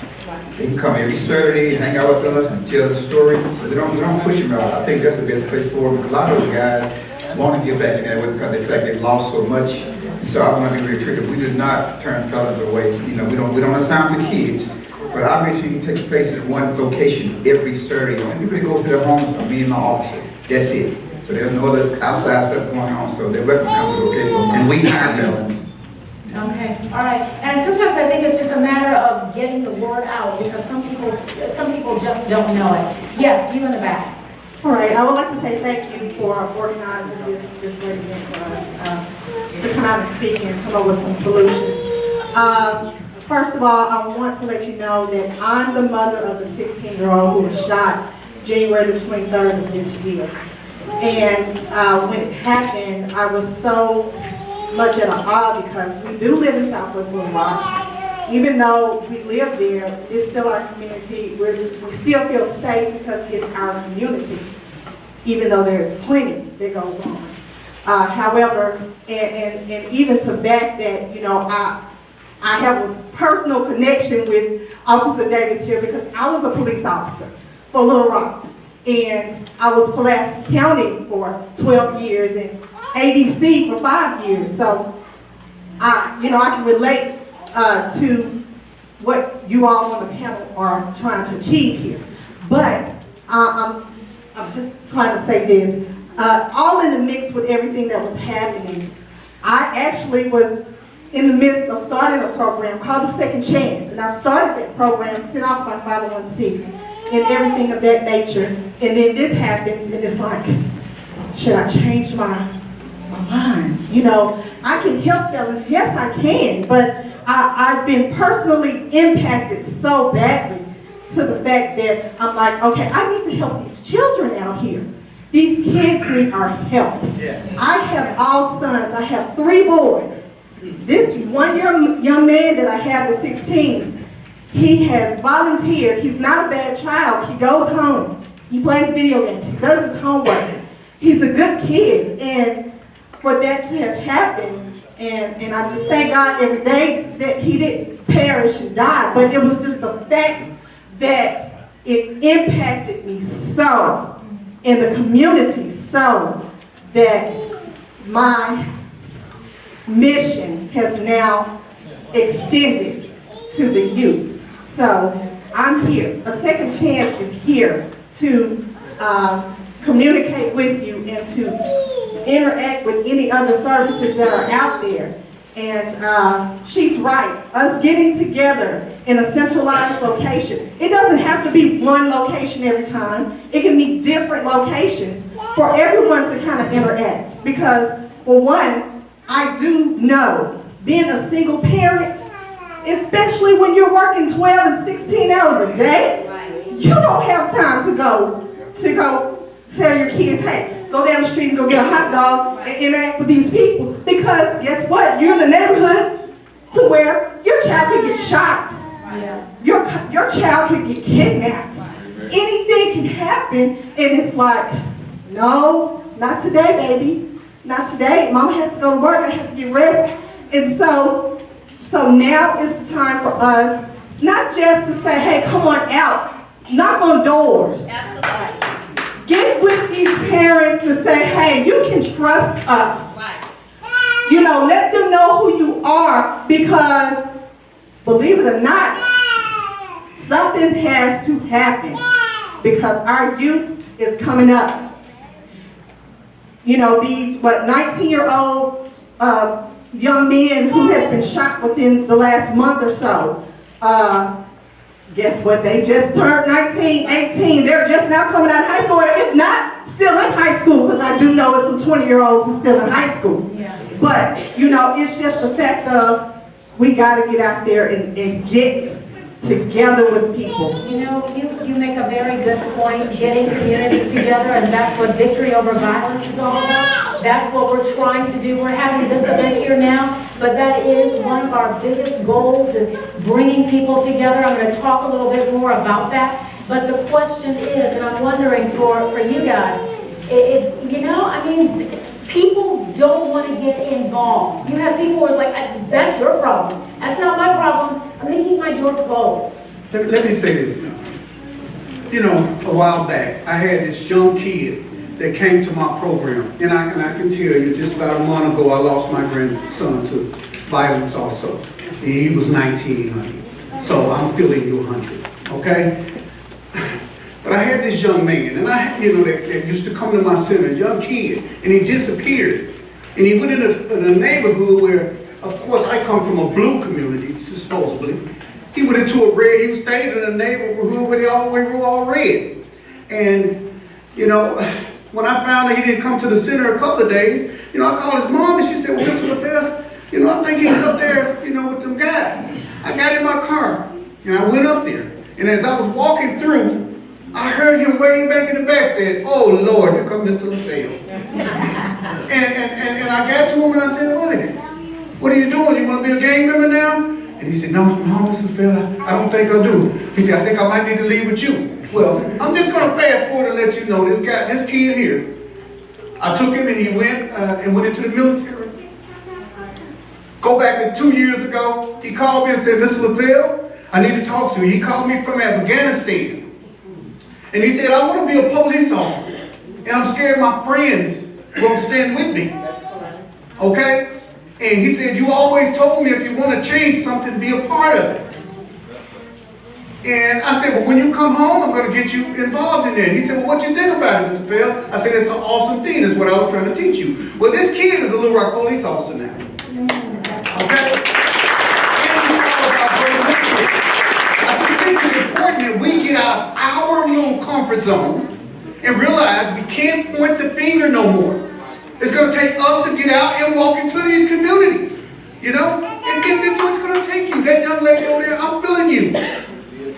They can come every Saturday, hang out with us and tell the story. So we don't push them out. I think that's the best place for them. Because a lot of those guys want to get back in that way because they feel like they've lost so much. So I want to be really clear that we do not turn felons away. You know, we don't assign them to kids. But our meeting takes place in one location every Saturday. And people that go to their homes are me and my officer. That's it. So there's no other outside stuff going on. So they're welcome to come to the OK program. And we hire felons. Okay, all right. And sometimes I think it's just a matter of getting the word out, because some people just don't know it. Yes, you in the back. All right, I would like to say thank you for organizing this great event for us, to come out and speak and come up with some solutions. First of all, I want to let you know that I'm the mother of the 16-year-old who was shot January the 23rd of this year. And when it happened, I was so much at a awe because we do live in Southwest Little Rock. Even though we live there, it's still our community. We still feel safe because it's our community, even though there's plenty that goes on. However, and even to back that, you know, I have a personal connection with Officer Davis here because I was a police officer for Little Rock. And I was Pulaski County for 12 years and ADC for 5 years. So, I can relate to what you all on the panel are trying to achieve here. But I'm just trying to say this. All in the mix with everything that was happening, I actually was in the midst of starting a program called The Second Chance. And I started that program, sent off my 501c and everything of that nature. And then this happens and it's like, should I change my mind? You know, I can help fellas, yes I can, but I've been personally impacted so badly to the fact that I'm like, okay, I need to help these children out here. These kids need our help. Yeah. I have all sons, I have 3 boys. This one young man that I have at 16, he has volunteered. He's not a bad child. He goes home. He plays video games. He does his homework. He's a good kid. And for that to have happened, and I just thank God every day that he didn't perish and die, but it was just the fact that it impacted me so, in the community so, that my mission has now extended to the youth. So I'm here. A Second Chance is here to communicate with you and to interact with any other services that are out there. And she's right. Us getting together in a centralized location. It doesn't have to be one location every time. It can be different locations for everyone to kind of interact. Because for one, I do know being a single parent, especially when you're working 12 and 16 hours a day, you don't have time to go tell your kids, hey, go down the street and go get a hot dog and interact with these people. Because guess what? You're in the neighborhood to where your child could get shot. Your child could get kidnapped. Anything can happen, and it's like, no, not today, baby. Not today. Mama has to go to work. I have to get rest. And so now is the time for us, not just to say, hey, come on out. Knock on doors. Absolutely. Get with these parents to say, hey, you can trust us. Right. You know, let them know who you are, because, believe it or not, something has to happen, because our youth is coming up. You know, these, 19-year-old young men who has been shot within the last month or so. Guess what? They just turned 19, 18. They're just now coming out of high school, or if not, still in high school, because I do know it's some 20-year-olds who's still in high school. Yeah. But, you know, it's just the fact of we got to get out there and get together with people. You know, you make a very good point, getting community together, and that's what Victory Over Violence is all about. That's what we're trying to do. We're having this event here now, but that is one of our biggest goals, is bringing people together. I'm going to talk a little bit more about that. But the question is, and I'm wondering for you guys, you know, I mean, people don't want to get involved. You have people who are like, that's your problem. That's not my problem. I'm going to keep my door closed. Let me say this now. You know, a while back, I had this young kid that came to my program, and I can tell you, just about a month ago, I lost my grandson to violence also. He was 19, honey. So I'm feeling you 100, okay? But I had this young man, and that used to come to my center, a young kid, and he disappeared. And he went in a neighborhood where, of course, I come from a blue community, supposedly. He went into a red, he stayed in a neighborhood where we were all red. And, you know, when I found that he didn't come to the center a couple of days, you know, I called his mom, and she said, well, Mr. LaFleur, you know, I think he's up there, you know, with them guys. I got in my car, and I went up there. And as I was walking through, I heard him way back in the back saying, oh Lord, here comes Mr. LaFleur. and I got to him and I said, what are you doing? You want to be a gang member now? And he said, no, Mr. LaFleur, I don't think I do. He said, I think I might need to leave with you. Well, I'm just going to fast forward and let you know, this kid here, I took him and he went into the military. Go back to 2 years ago, he called me and said, Mr. LaFleur, I need to talk to you. He called me from Afghanistan. And he said, I want to be a police officer. And I'm scared my friends won't stand with me. Okay? And he said, you always told me if you want to change something, be a part of it. And I said, well, when you come home, I'm going to get you involved in that. And he said, well, what you think about it, Mr. Phil? I said, it's an awesome thing. That's what I was trying to teach you. Well, this kid is a Little Rock police officer now. Okay? That we get out of our little comfort zone and realize we can't point the finger no more. It's going to take us to get out and walk into these communities. You know? It's going to take you. That young lady over there, I'm feeling you.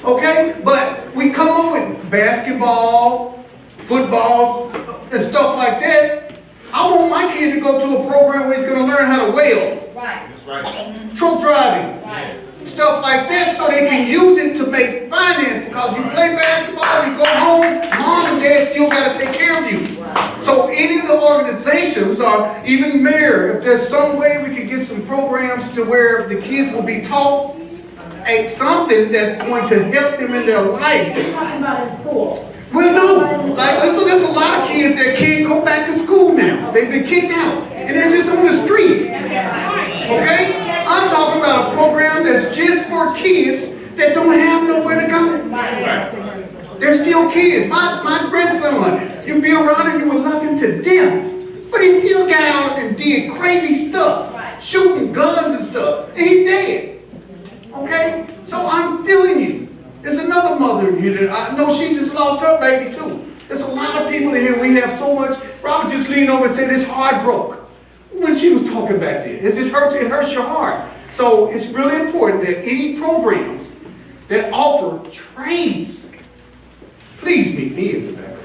Okay? But we come up with basketball, football, and stuff like that. I want my kid to go to a program where he's going to learn how to whale. Right. That's right. Truck driving. Right. Stuff like that, so they can use it to make finance, because you play basketball, you go home, mom and dad still got to take care of you. So any of the organizations, or even mayor, if there's some way we could get some programs to where the kids will be taught something that's going to help them in their life. You're talking about in school. Well, no, like, so there's a lot of kids that can't go back to school now. They've been kicked out, and they're just on the streets. Okay? I'm talking about a program that's just for kids that don't have nowhere to go. They're still kids. My grandson, you'd be around him, you would love him to death. But he still got out and did crazy stuff, shooting guns and stuff, and he's dead. Okay? So I'm feeling you. There's another mother here that I know she just lost her baby too. There's a lot of people in here, we have so much. Robert just leaned over and said his heart broke when she was talking back there. It hurts your heart. So it's really important that any programs that offer trades, please meet me in the back.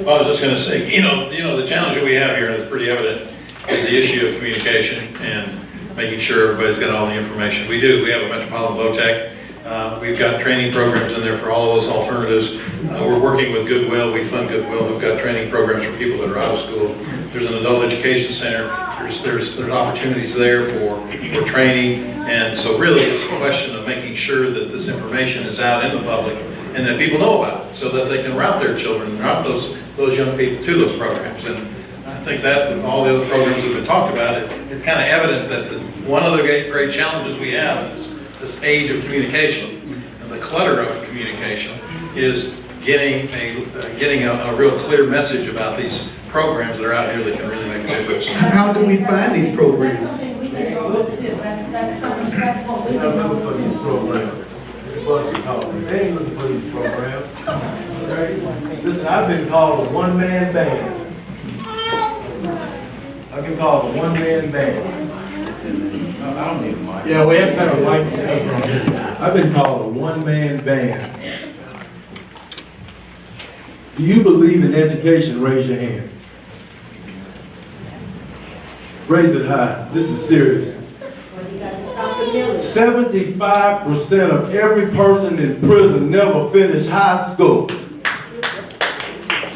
Well, I was just going to say, you know, the challenge that we have here, and it's pretty evident, is the issue of communication and making sure everybody's got all the information. We do. We have a Metropolitan VOTEC. We've got training programs in there for all of those alternatives. We're working with Goodwill. We fund Goodwill. We've got training programs for people that are out of school. There's an adult education center. There's opportunities there for training. And so really it's a question of making sure that this information is out in the public and that people know about it so that they can route their children, route those young people to those programs. And I think that with all the other programs that have been talked about, it's kind of evident that one of the great challenges we have is this age of communication and the clutter of communication is getting a real clear message about these programs that are out here that can really make a difference. How do we find these programs? That's something that's what we They're not do. looking for these programs. It's what they call them. They ain't looking for these programs. Okay? Listen, I've been called a one-man band. I've been called a one-man band. I don't need a mic. Yeah, we have to have a mic. That's what I'm getting. I've been called a one-man band. Do you believe in education? Raise your hands. Raise it high. This is serious. 75% of every person in prison never finished high school.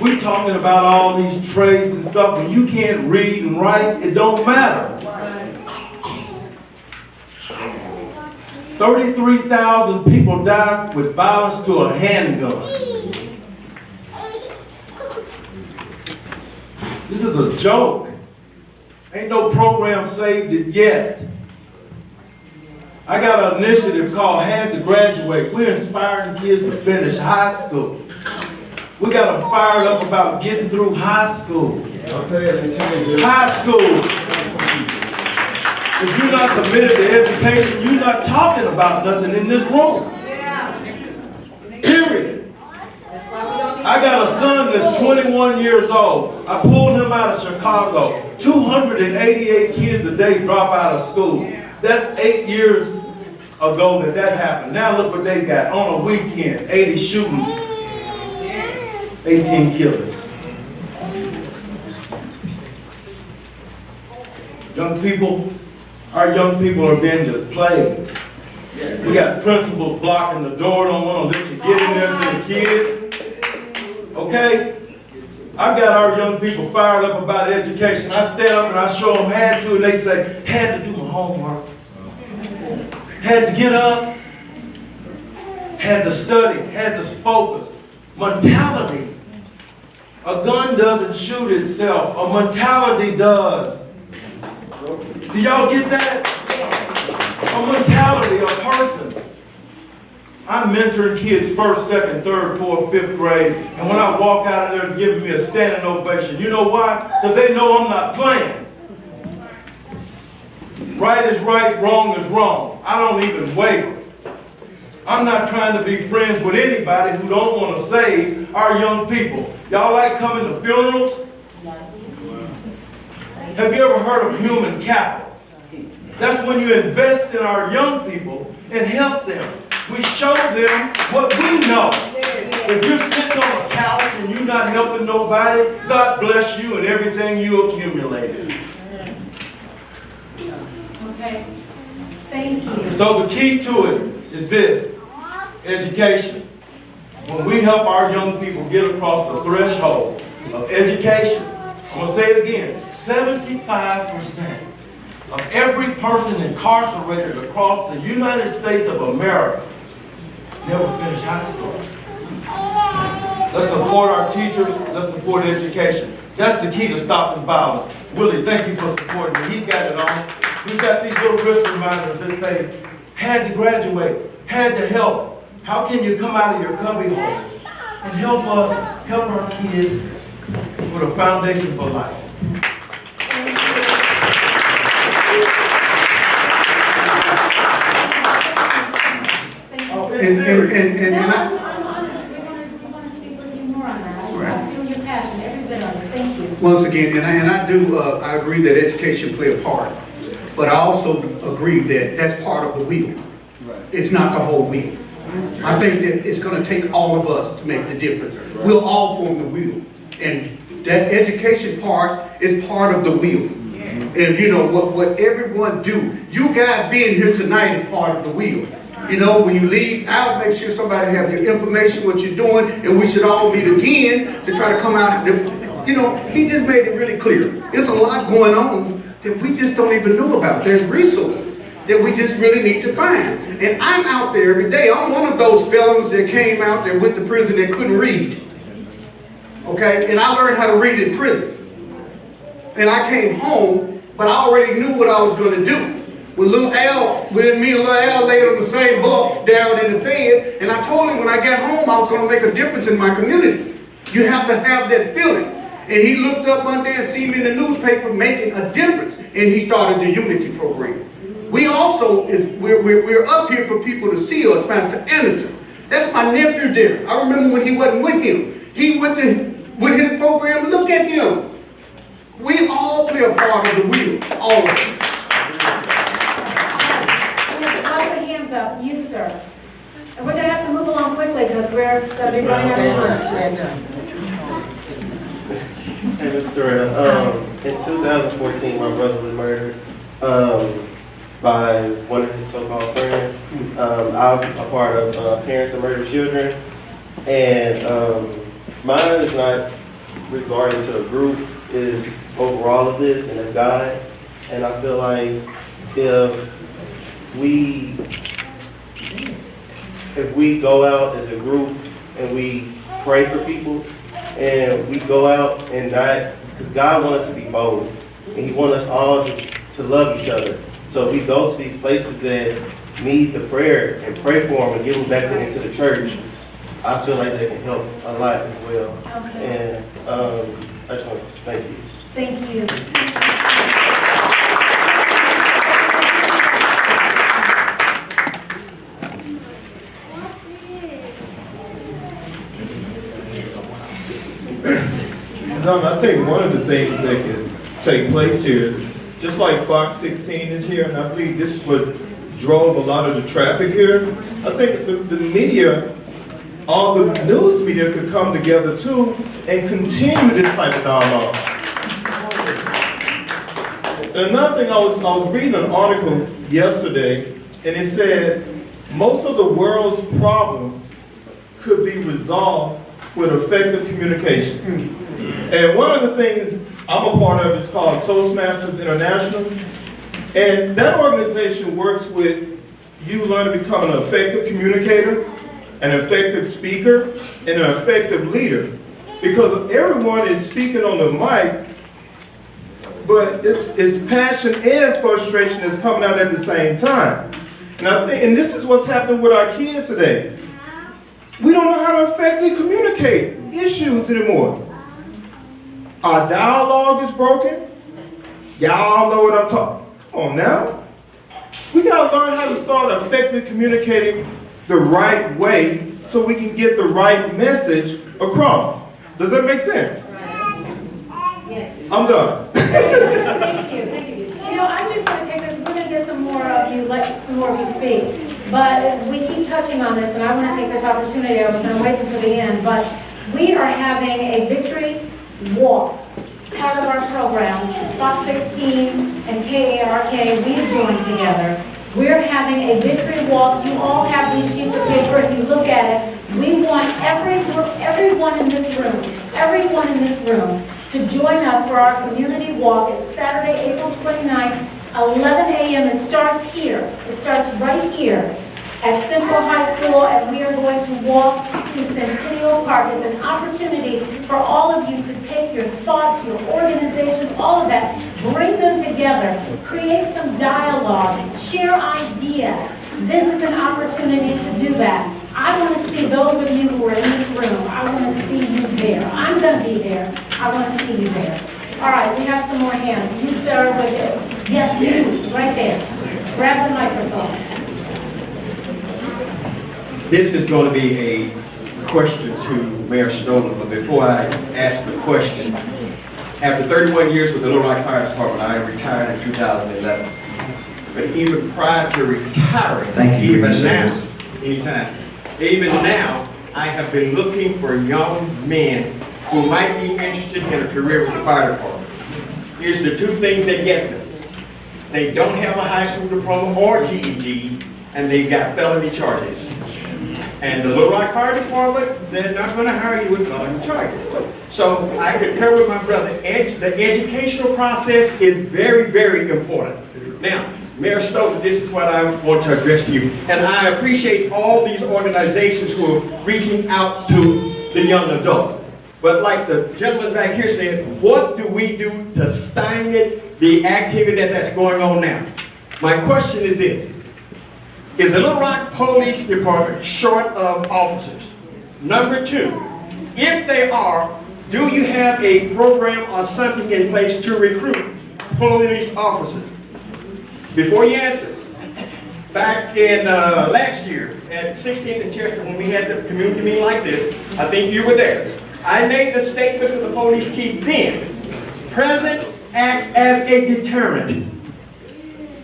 We're talking about all these trades and stuff. When you can't read and write, it don't matter. 33,000 people died with violence to a handgun. This is a joke. Ain't no program saved it yet. I got an initiative called Had to Graduate. We're inspiring kids to finish high school. We got them fired up about getting through high school. High school. If you're not committed to education, you're not talking about nothing in this room. Period. I got a son that's 21 years old. I pulled him out of Chicago. 288 kids a day drop out of school. That's 8 years ago that happened. Now look what they got. On a weekend, 80 shootings, 18 killings. Young people, our young people are being just played. We got principals blocking the door, don't want to let you get in there to the kids. Okay? I've got our young people fired up about education. I stand up and I show them had to, and they say, had to do my homework. Had to get up. Had to study. Had to focus. Mentality. A gun doesn't shoot itself. A mentality does. Do y'all get that? A mentality, a person. I'm mentoring kids first, second, third, fourth, fifth grade, and when I walk out of there, they're giving me a standing ovation. You know why? Because they know I'm not playing. Right is right, wrong is wrong. I don't even waver. I'm not trying to be friends with anybody who don't want to save our young people. Y'all like coming to funerals? Have you ever heard of human capital? That's when you invest in our young people and help them. We show them what we know. If you're sitting on a couch and you're not helping nobody, God bless you and everything you accumulated. Okay. Thank you. So the key to it is this: education. When we help our young people get across the threshold of education, I'm going to say it again, 75% of every person incarcerated across the United States of America never finished high school. Let's support our teachers. Let's support education. That's the key to stopping violence. Willie, thank you for supporting me. He's got it on. We've got these little wrist reminders that say, had to graduate, had to help. How can you come out of your cubby hole and help us, help our kids with a foundation for life? And We want to speak with you more on that. I feel your passion, every bit of it. Thank you. once again, I agree that education play a part, but I also agree that that's part of the wheel. It's not the whole wheel. I think that it's going to take all of us to make the difference. We'll all form the wheel, and that education part is part of the wheel. And you know what everyone do. You guys being here tonight is part of the wheel. You know, when you leave out, make sure somebody have your information, what you're doing, and we should all meet again to try to come out. You know, he just made it really clear. There's a lot going on that we just don't even know about. There's resources that we just really need to find. And I'm out there every day. I'm one of those felons that came out that went to prison that couldn't read. Okay? And I learned how to read in prison. And I came home, but I already knew what I was going to do. When me and Lil Al laid on the same bunk down in the bed, and I told him when I got home I was going to make a difference in my community. You have to have that feeling. And he looked up one day and seen me in the newspaper making a difference, and he started the Unity program. We also, we're up here for people to see us, Pastor Anderson. That's my nephew there. I remember when he wasn't with him. He went with his program. Look at him. We all play a part of the wheel, all of us. youth service. And we're gonna have to move along quickly because we're gonna be running out of time. Hey, Mr. In 2014, my brother was murdered by one of his so-called friends. I'm a part of Parents of Murdered Children, and mine is not regarding to a group, is over all of this, and it's God. And I feel like if we go out as a group and we pray for people, and we go out and not, because God wants us to be bold, and He wants us all to love each other. So if we go to these places that need the prayer and pray for them and give them back into the church, I feel like they can help a lot as well. Okay. And I just want to thank you. Thank you. I think one of the things that can take place here is, just like Fox 16 is here, and I believe this is what drove a lot of the traffic here, I think the media, all the news media could come together too and continue this type of dialogue. And another thing, I was reading an article yesterday, and it said most of the world's problems could be resolved with effective communication. And one of the things I'm a part of is called Toastmasters International. And that organization works with you learn to become an effective communicator, an effective speaker, and an effective leader. Because everyone is speaking on the mic, but it's passion and frustration that's coming out at the same time. And I think, and this is what's happening with our kids today. We don't know how to effectively communicate issues anymore. Our dialogue is broken. Y'all know what I'm talking. Come on now. We gotta learn how to start effectively communicating the right way so we can get the right message across. Does that make sense? Yes. I'm done. Thank you, thank you. You know, I'm just gonna take this, we're gonna get some more of you, let some more of you speak. But we keep touching on this, and I wanna take this opportunity, I was gonna wait until the end, but we are having a victory walk. Part of our program, Fox 16 and KARK, we have joined together. We're having a victory walk. You all have these sheets of paper. If you look at it, we want everyone in this room to join us for our community walk. It's Saturday, April 29th, 11 a.m. It starts here. It starts right here at Central High School, and we are going to walk to Centennial Park. It's an opportunity for all of you to take your thoughts, your organizations, all of that, bring them together, create some dialogue, share ideas. This is an opportunity to do that. I want to see those of you who are in this room. I want to see you there. I'm going to be there. I want to see you there. All right, we have some more hands. You, sir, with it. Yes, you, right there. Grab the microphone. This is going to be a question to Mayor Stoller, but before I ask the question, after 31 years with the Little Rock Fire Department, I retired in 2011. But even prior to retiring, even now, I have been looking for young men who might be interested in a career with the fire department. Here's the two things that get them. They don't have a high school diploma or GED, and they've got felony charges. And the Little Rock Fire Department, they're not going to hire you with felony charges. So I concur with my brother. The educational process is very, very important. Now, Mayor Stoller, this is what I want to address to you. And I appreciate all these organizations who are reaching out to the young adults. But like the gentleman back here said, what do we do to stymie the activity that's going on now? My question is this. Is the Little Rock Police Department short of officers? Number two, if they are, do you have a program or something in place to recruit police officers? Before you answer, back in last year at 16th and Chester, when we had the community meeting like this, I think you were there. I made the statement to the police chief then, presence acts as a deterrent.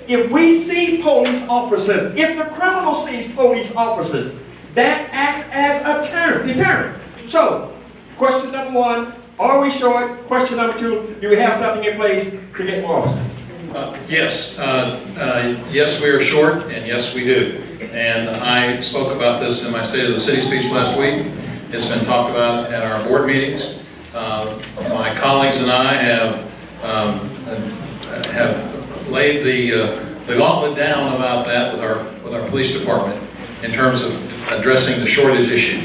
if we see police officers, if the criminal sees police officers, that acts as a deterrent. So, question number one, are we short? Question number two, do we have something in place to get more officers? Yes, yes, we are short, and yes, we do. And I spoke about this in my State of the City speech last week. It's been talked about at our board meetings. My colleagues and I have laid the gauntlet down about that with our police department in terms of addressing the shortage issue.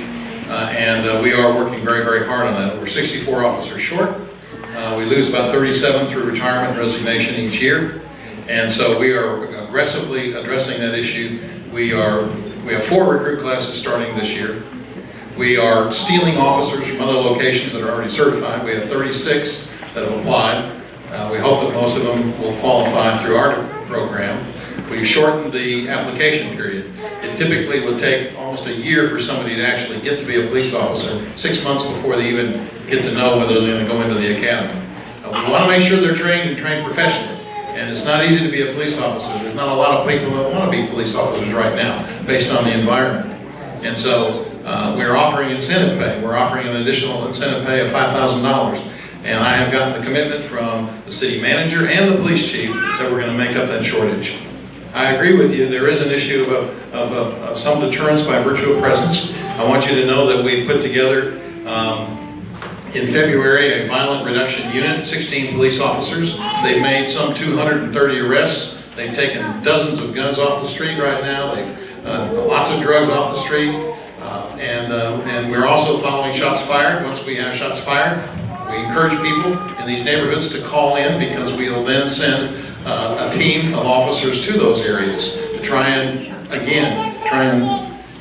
And we are working very, very hard on that. We're 64 officers short. We lose about 37 through retirement and resignation each year. And so we are aggressively addressing that issue. We have 4 recruit classes starting this year. We are stealing officers from other locations that are already certified. We have 36 that have applied. We hope that most of them will qualify through our program. We've shortened the application period. It typically would take almost a year for somebody to actually get to be a police officer, 6 months before they even get to know whether they're going to go into the academy. We want to make sure they're trained and trained professionally. And it's not easy to be a police officer. There's not a lot of people that want to be police officers right now, based on the environment. And so we're offering incentive pay. We're offering an additional incentive pay of $5,000. And I have gotten the commitment from the city manager and the police chief that we're going to make up that shortage. I agree with you. There is an issue of some deterrence by virtue of presence. I want you to know that we put together in February a violent reduction unit, 16 police officers. They've made some 230 arrests. They've taken dozens of guns off the street right now. They've lots of drugs off the street. And we're also following shots fired. Once we have shots fired, we encourage people in these neighborhoods to call in, because we'll then send a team of officers to those areas to try and, again,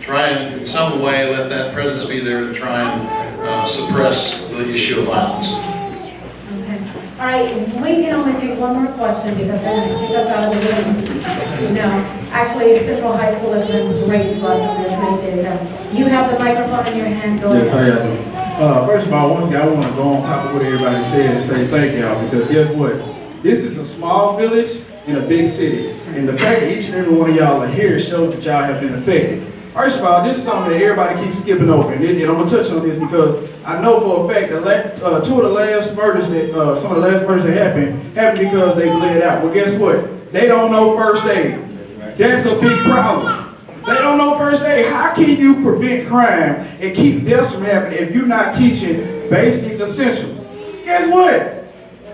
try and in some way let that presence be there to try and suppress the issue of violence. Okay. All right, we can only take one more question because then it takes us out of the room. No, actually, Central High School has been great to us and appreciate them. You have the microphone in your hand. Go yes, ahead. how y'all doing? First of all, once again, I want to go on top of what everybody said and say thank y'all, because guess what? This is a small village in a big city. And the fact that each and every one of y'all are here shows that y'all have been affected. First of all, this is something that everybody keeps skipping over. And I'm going to touch on this because I know for a fact that some of the last murders that happened because they bled out. Well, guess what? They don't know first aid. That's a big problem. They don't know first aid. How can you prevent crime and keep deaths from happening if you're not teaching basic essentials? Guess what?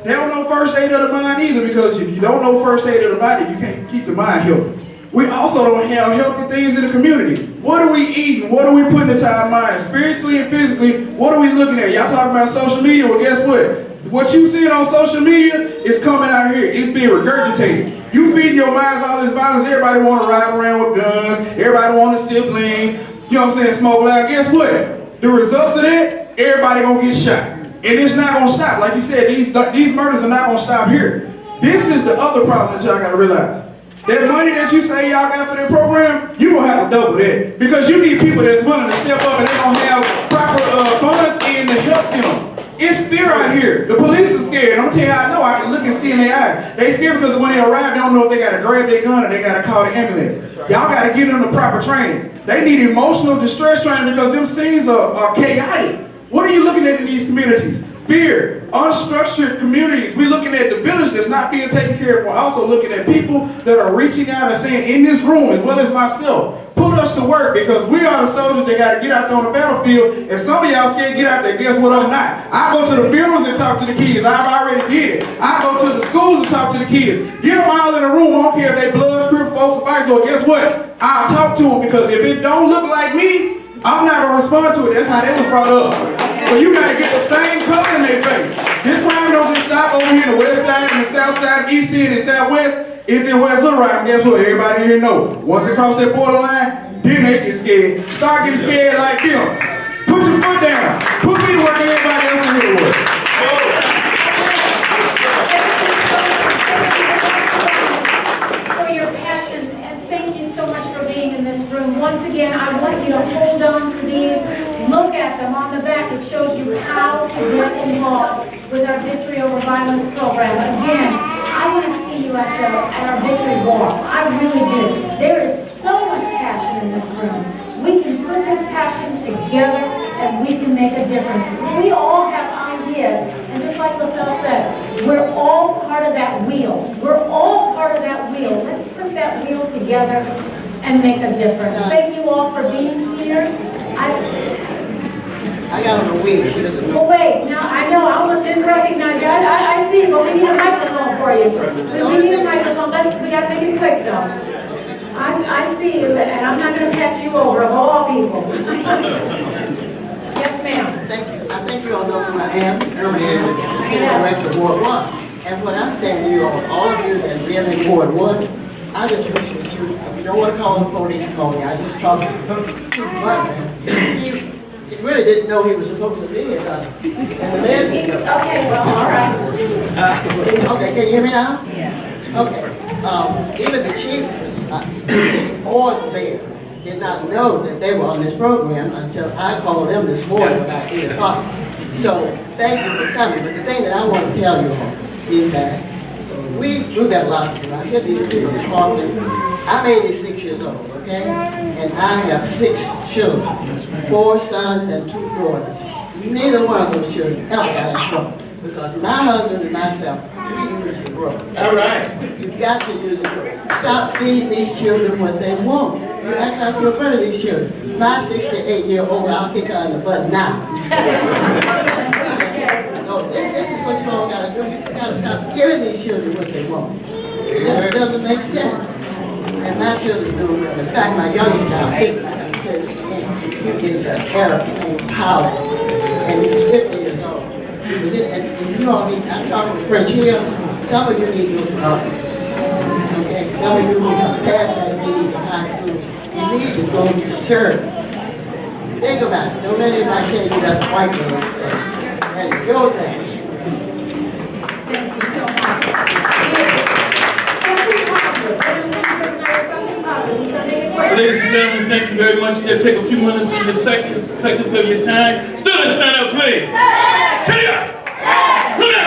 They don't know first aid of the mind either, because if you don't know first aid of the body, you can't keep the mind healthy. We also don't have healthy things in the community. What are we eating? What are we putting into our minds? Spiritually and physically, what are we looking at? Y'all talking about social media? Well, guess what? What you seeing on social media is coming out here. It's being regurgitated. You feeding your minds all this violence. Everybody want to ride around with guns. Everybody want a sibling. You know what I'm saying? Smoke loud. Guess what? The results of that, everybody gonna get shot. And it's not gonna stop. Like you said, these murders are not gonna stop here. This is the other problem that y'all gotta realize. That money that you say y'all got for that program, you gonna have to double that. Because you need people that's willing to step up and they gonna have proper funds in to help them. It's fear out here. The police are scared. I'm gonna tell you how I know. I can look and see in their eyes. They scared because when they arrive, they don't know if they gotta grab their gun or they gotta call the ambulance. Y'all gotta give them the proper training. They need emotional distress training because them scenes are chaotic. What are you looking at in these communities? Fear, unstructured communities. We're looking at the village that's not being taken care of. We're also looking at people that are reaching out and saying, in this room, as well as myself, put us to work, because we are the soldiers that got to get out there on the battlefield, and some of y'all scared to get out there. Guess what? I'm not. I go to the funerals and talk to the kids. I've already did it. I go to the schools and talk to the kids. Get them all in the room. I don't care if they blood, script, folks, or vice, or guess what? I'll talk to them, because if it don't look like me, I'm not going to respond to it. That's how they was brought up. So you got to get the same color in their face. This crime don't just stop over here in the west side, and the south side, east end, and southwest. It's in West Little Rock, and guess what? Everybody here know. Once it cross that borderline, then they get scared. Start getting scared like them. Put your foot down. Put me to work and everybody else in here to work. For your passion, and thank you so much for being in this room. Once again, I want you to hold on to these. Look at them on the back. It shows you how to get involved with our Victory Over Violence program. Again, I want to see you you at our victory walk. I really do. There is so much passion in this room. We can put this passion together and we can make a difference. We all have ideas, and just like LaFell said, we're all part of that wheel. We're all part of that wheel. Let's put that wheel together and make a difference. Thank you all for being here. I got on the wheel. She doesn't know. Well, wait, now, I know, I almost didn't recognize you. I see, but we need a microphone for you. We need a microphone. We got to make it quick, though. I see you, and I'm not going to pass you over, of all people. Yes, ma'am. Thank you. I think you all know who I am. Irma Edwards, the City Director of Ward 1. And what I'm saying to you all of you that live in Ward 1, I just wish that you, if you don't want to call the police, call me. I just talked to Chief Butler. He really didn't know he was supposed to be here. And the man didn't know. Okay, well, all right. Okay, can you hear me now? Yeah. Okay. Even the chief or the mayor did not know that they were on this program until I called them this morning about 8 o'clock. So thank you for coming. But the thing that I want to tell you all is that we've got a lot to do. I hear these people talking. I'm 86 years old, okay? And I have 6 children, 4 sons and 2 daughters. Neither one of those children ever got in trouble. Because my husband and myself, we use the rope. All right. You've got to use the rope. Stop feeding these children what they want. You act like you're afraid of these children. My 68-year-old, I'll kick her in the butt now. So this is what you all got to do. You got to stop giving these children what they want. It doesn't make sense. And my children do. In fact, my youngest child, Victor, I can say this again, he is an airplane pilot. And he's 50 years old. He was in, and you all need, I'm talking to French Hill, some of you need to go to college. Okay? Some of you who have passed that age in high school, you need to go to service. Think about it. Don't let anybody tell you that's a white man's thing. That's your thing. Thank you so much. Ladies and gentlemen, thank you very much. You're going to take a few minutes of your seconds of your time. Students, stand up, please. Turn it up. Come on.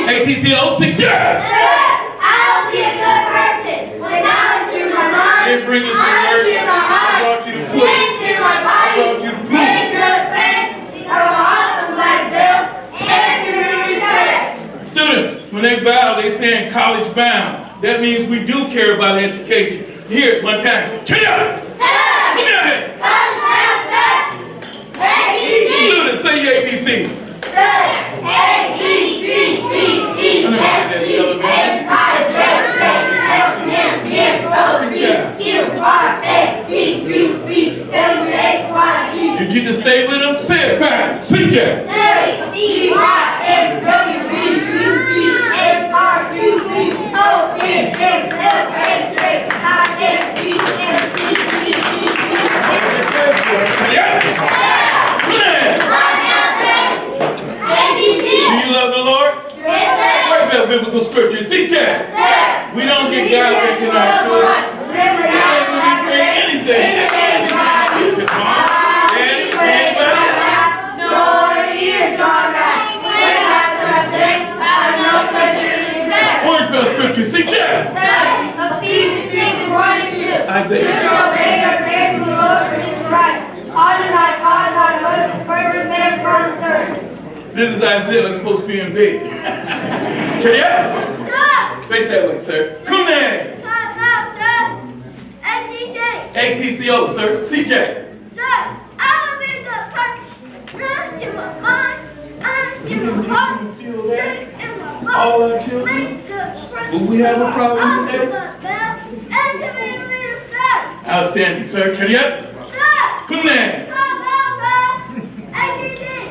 ATCO, sit down. I'll be a good person when I do my mind. I didn't bring you some words. I brought you to put. I brought you to prove. Students, when they bow, they saying college bound. That means we do care about education. Here, one time. Turn it up. Come here. College bound, sir. ABC. Students, say your ABCs. Sir, A-B-C-D-E. If you can stay with them, say it back. CJ. Do you love the Lord? Yes, sir. What about biblical scripture? CJ. We don't get God back in our children. We don't really bring anything. Orange Bell scripture, CJ. Ephesians 6:1-2. Isaiah. Obey your parents, the Lord, for His right. Honor thy father, thy mother, first man, first servant. This is Isaiah. It's supposed to be in bed. Check it out. Face that way, sir. Come in. ATCO, sir. CJ. Sir, I will be a good person. Not to my mind. I'm in my heart. Strength in my body. All our children. Will we have a problem today? Outstanding, sir. Check it out. Come in.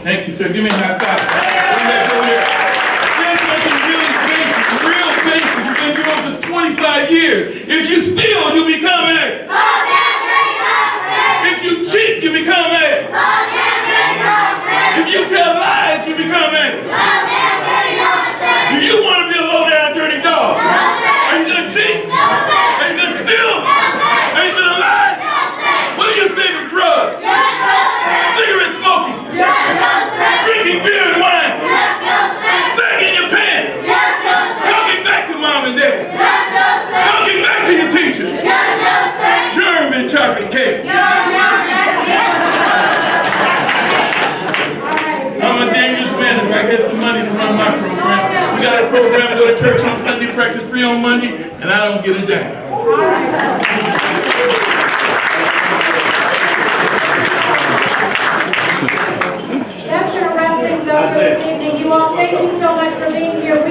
Thank you, sir. Give me a high five. Bring that over here. Here's something really basic, real basic. You've been doing for 25 years. If you steal, you become A. If you cheat, you become A. If you tell lies, you become A. Do you want to be a low-down, dirty dog? Are you going to cheat? Are you going to steal? Are you going to lie? What do you say to drugs? Cigarette smoking? Drinking beer and wine? Sagging your pants? the cake. I'm a dangerous man if I had some money to run my program. We got a program to go to church on Sunday, practice free on Monday, and I don't get a dime. That's going to wrap things up for this evening. You all, thank you so much for being here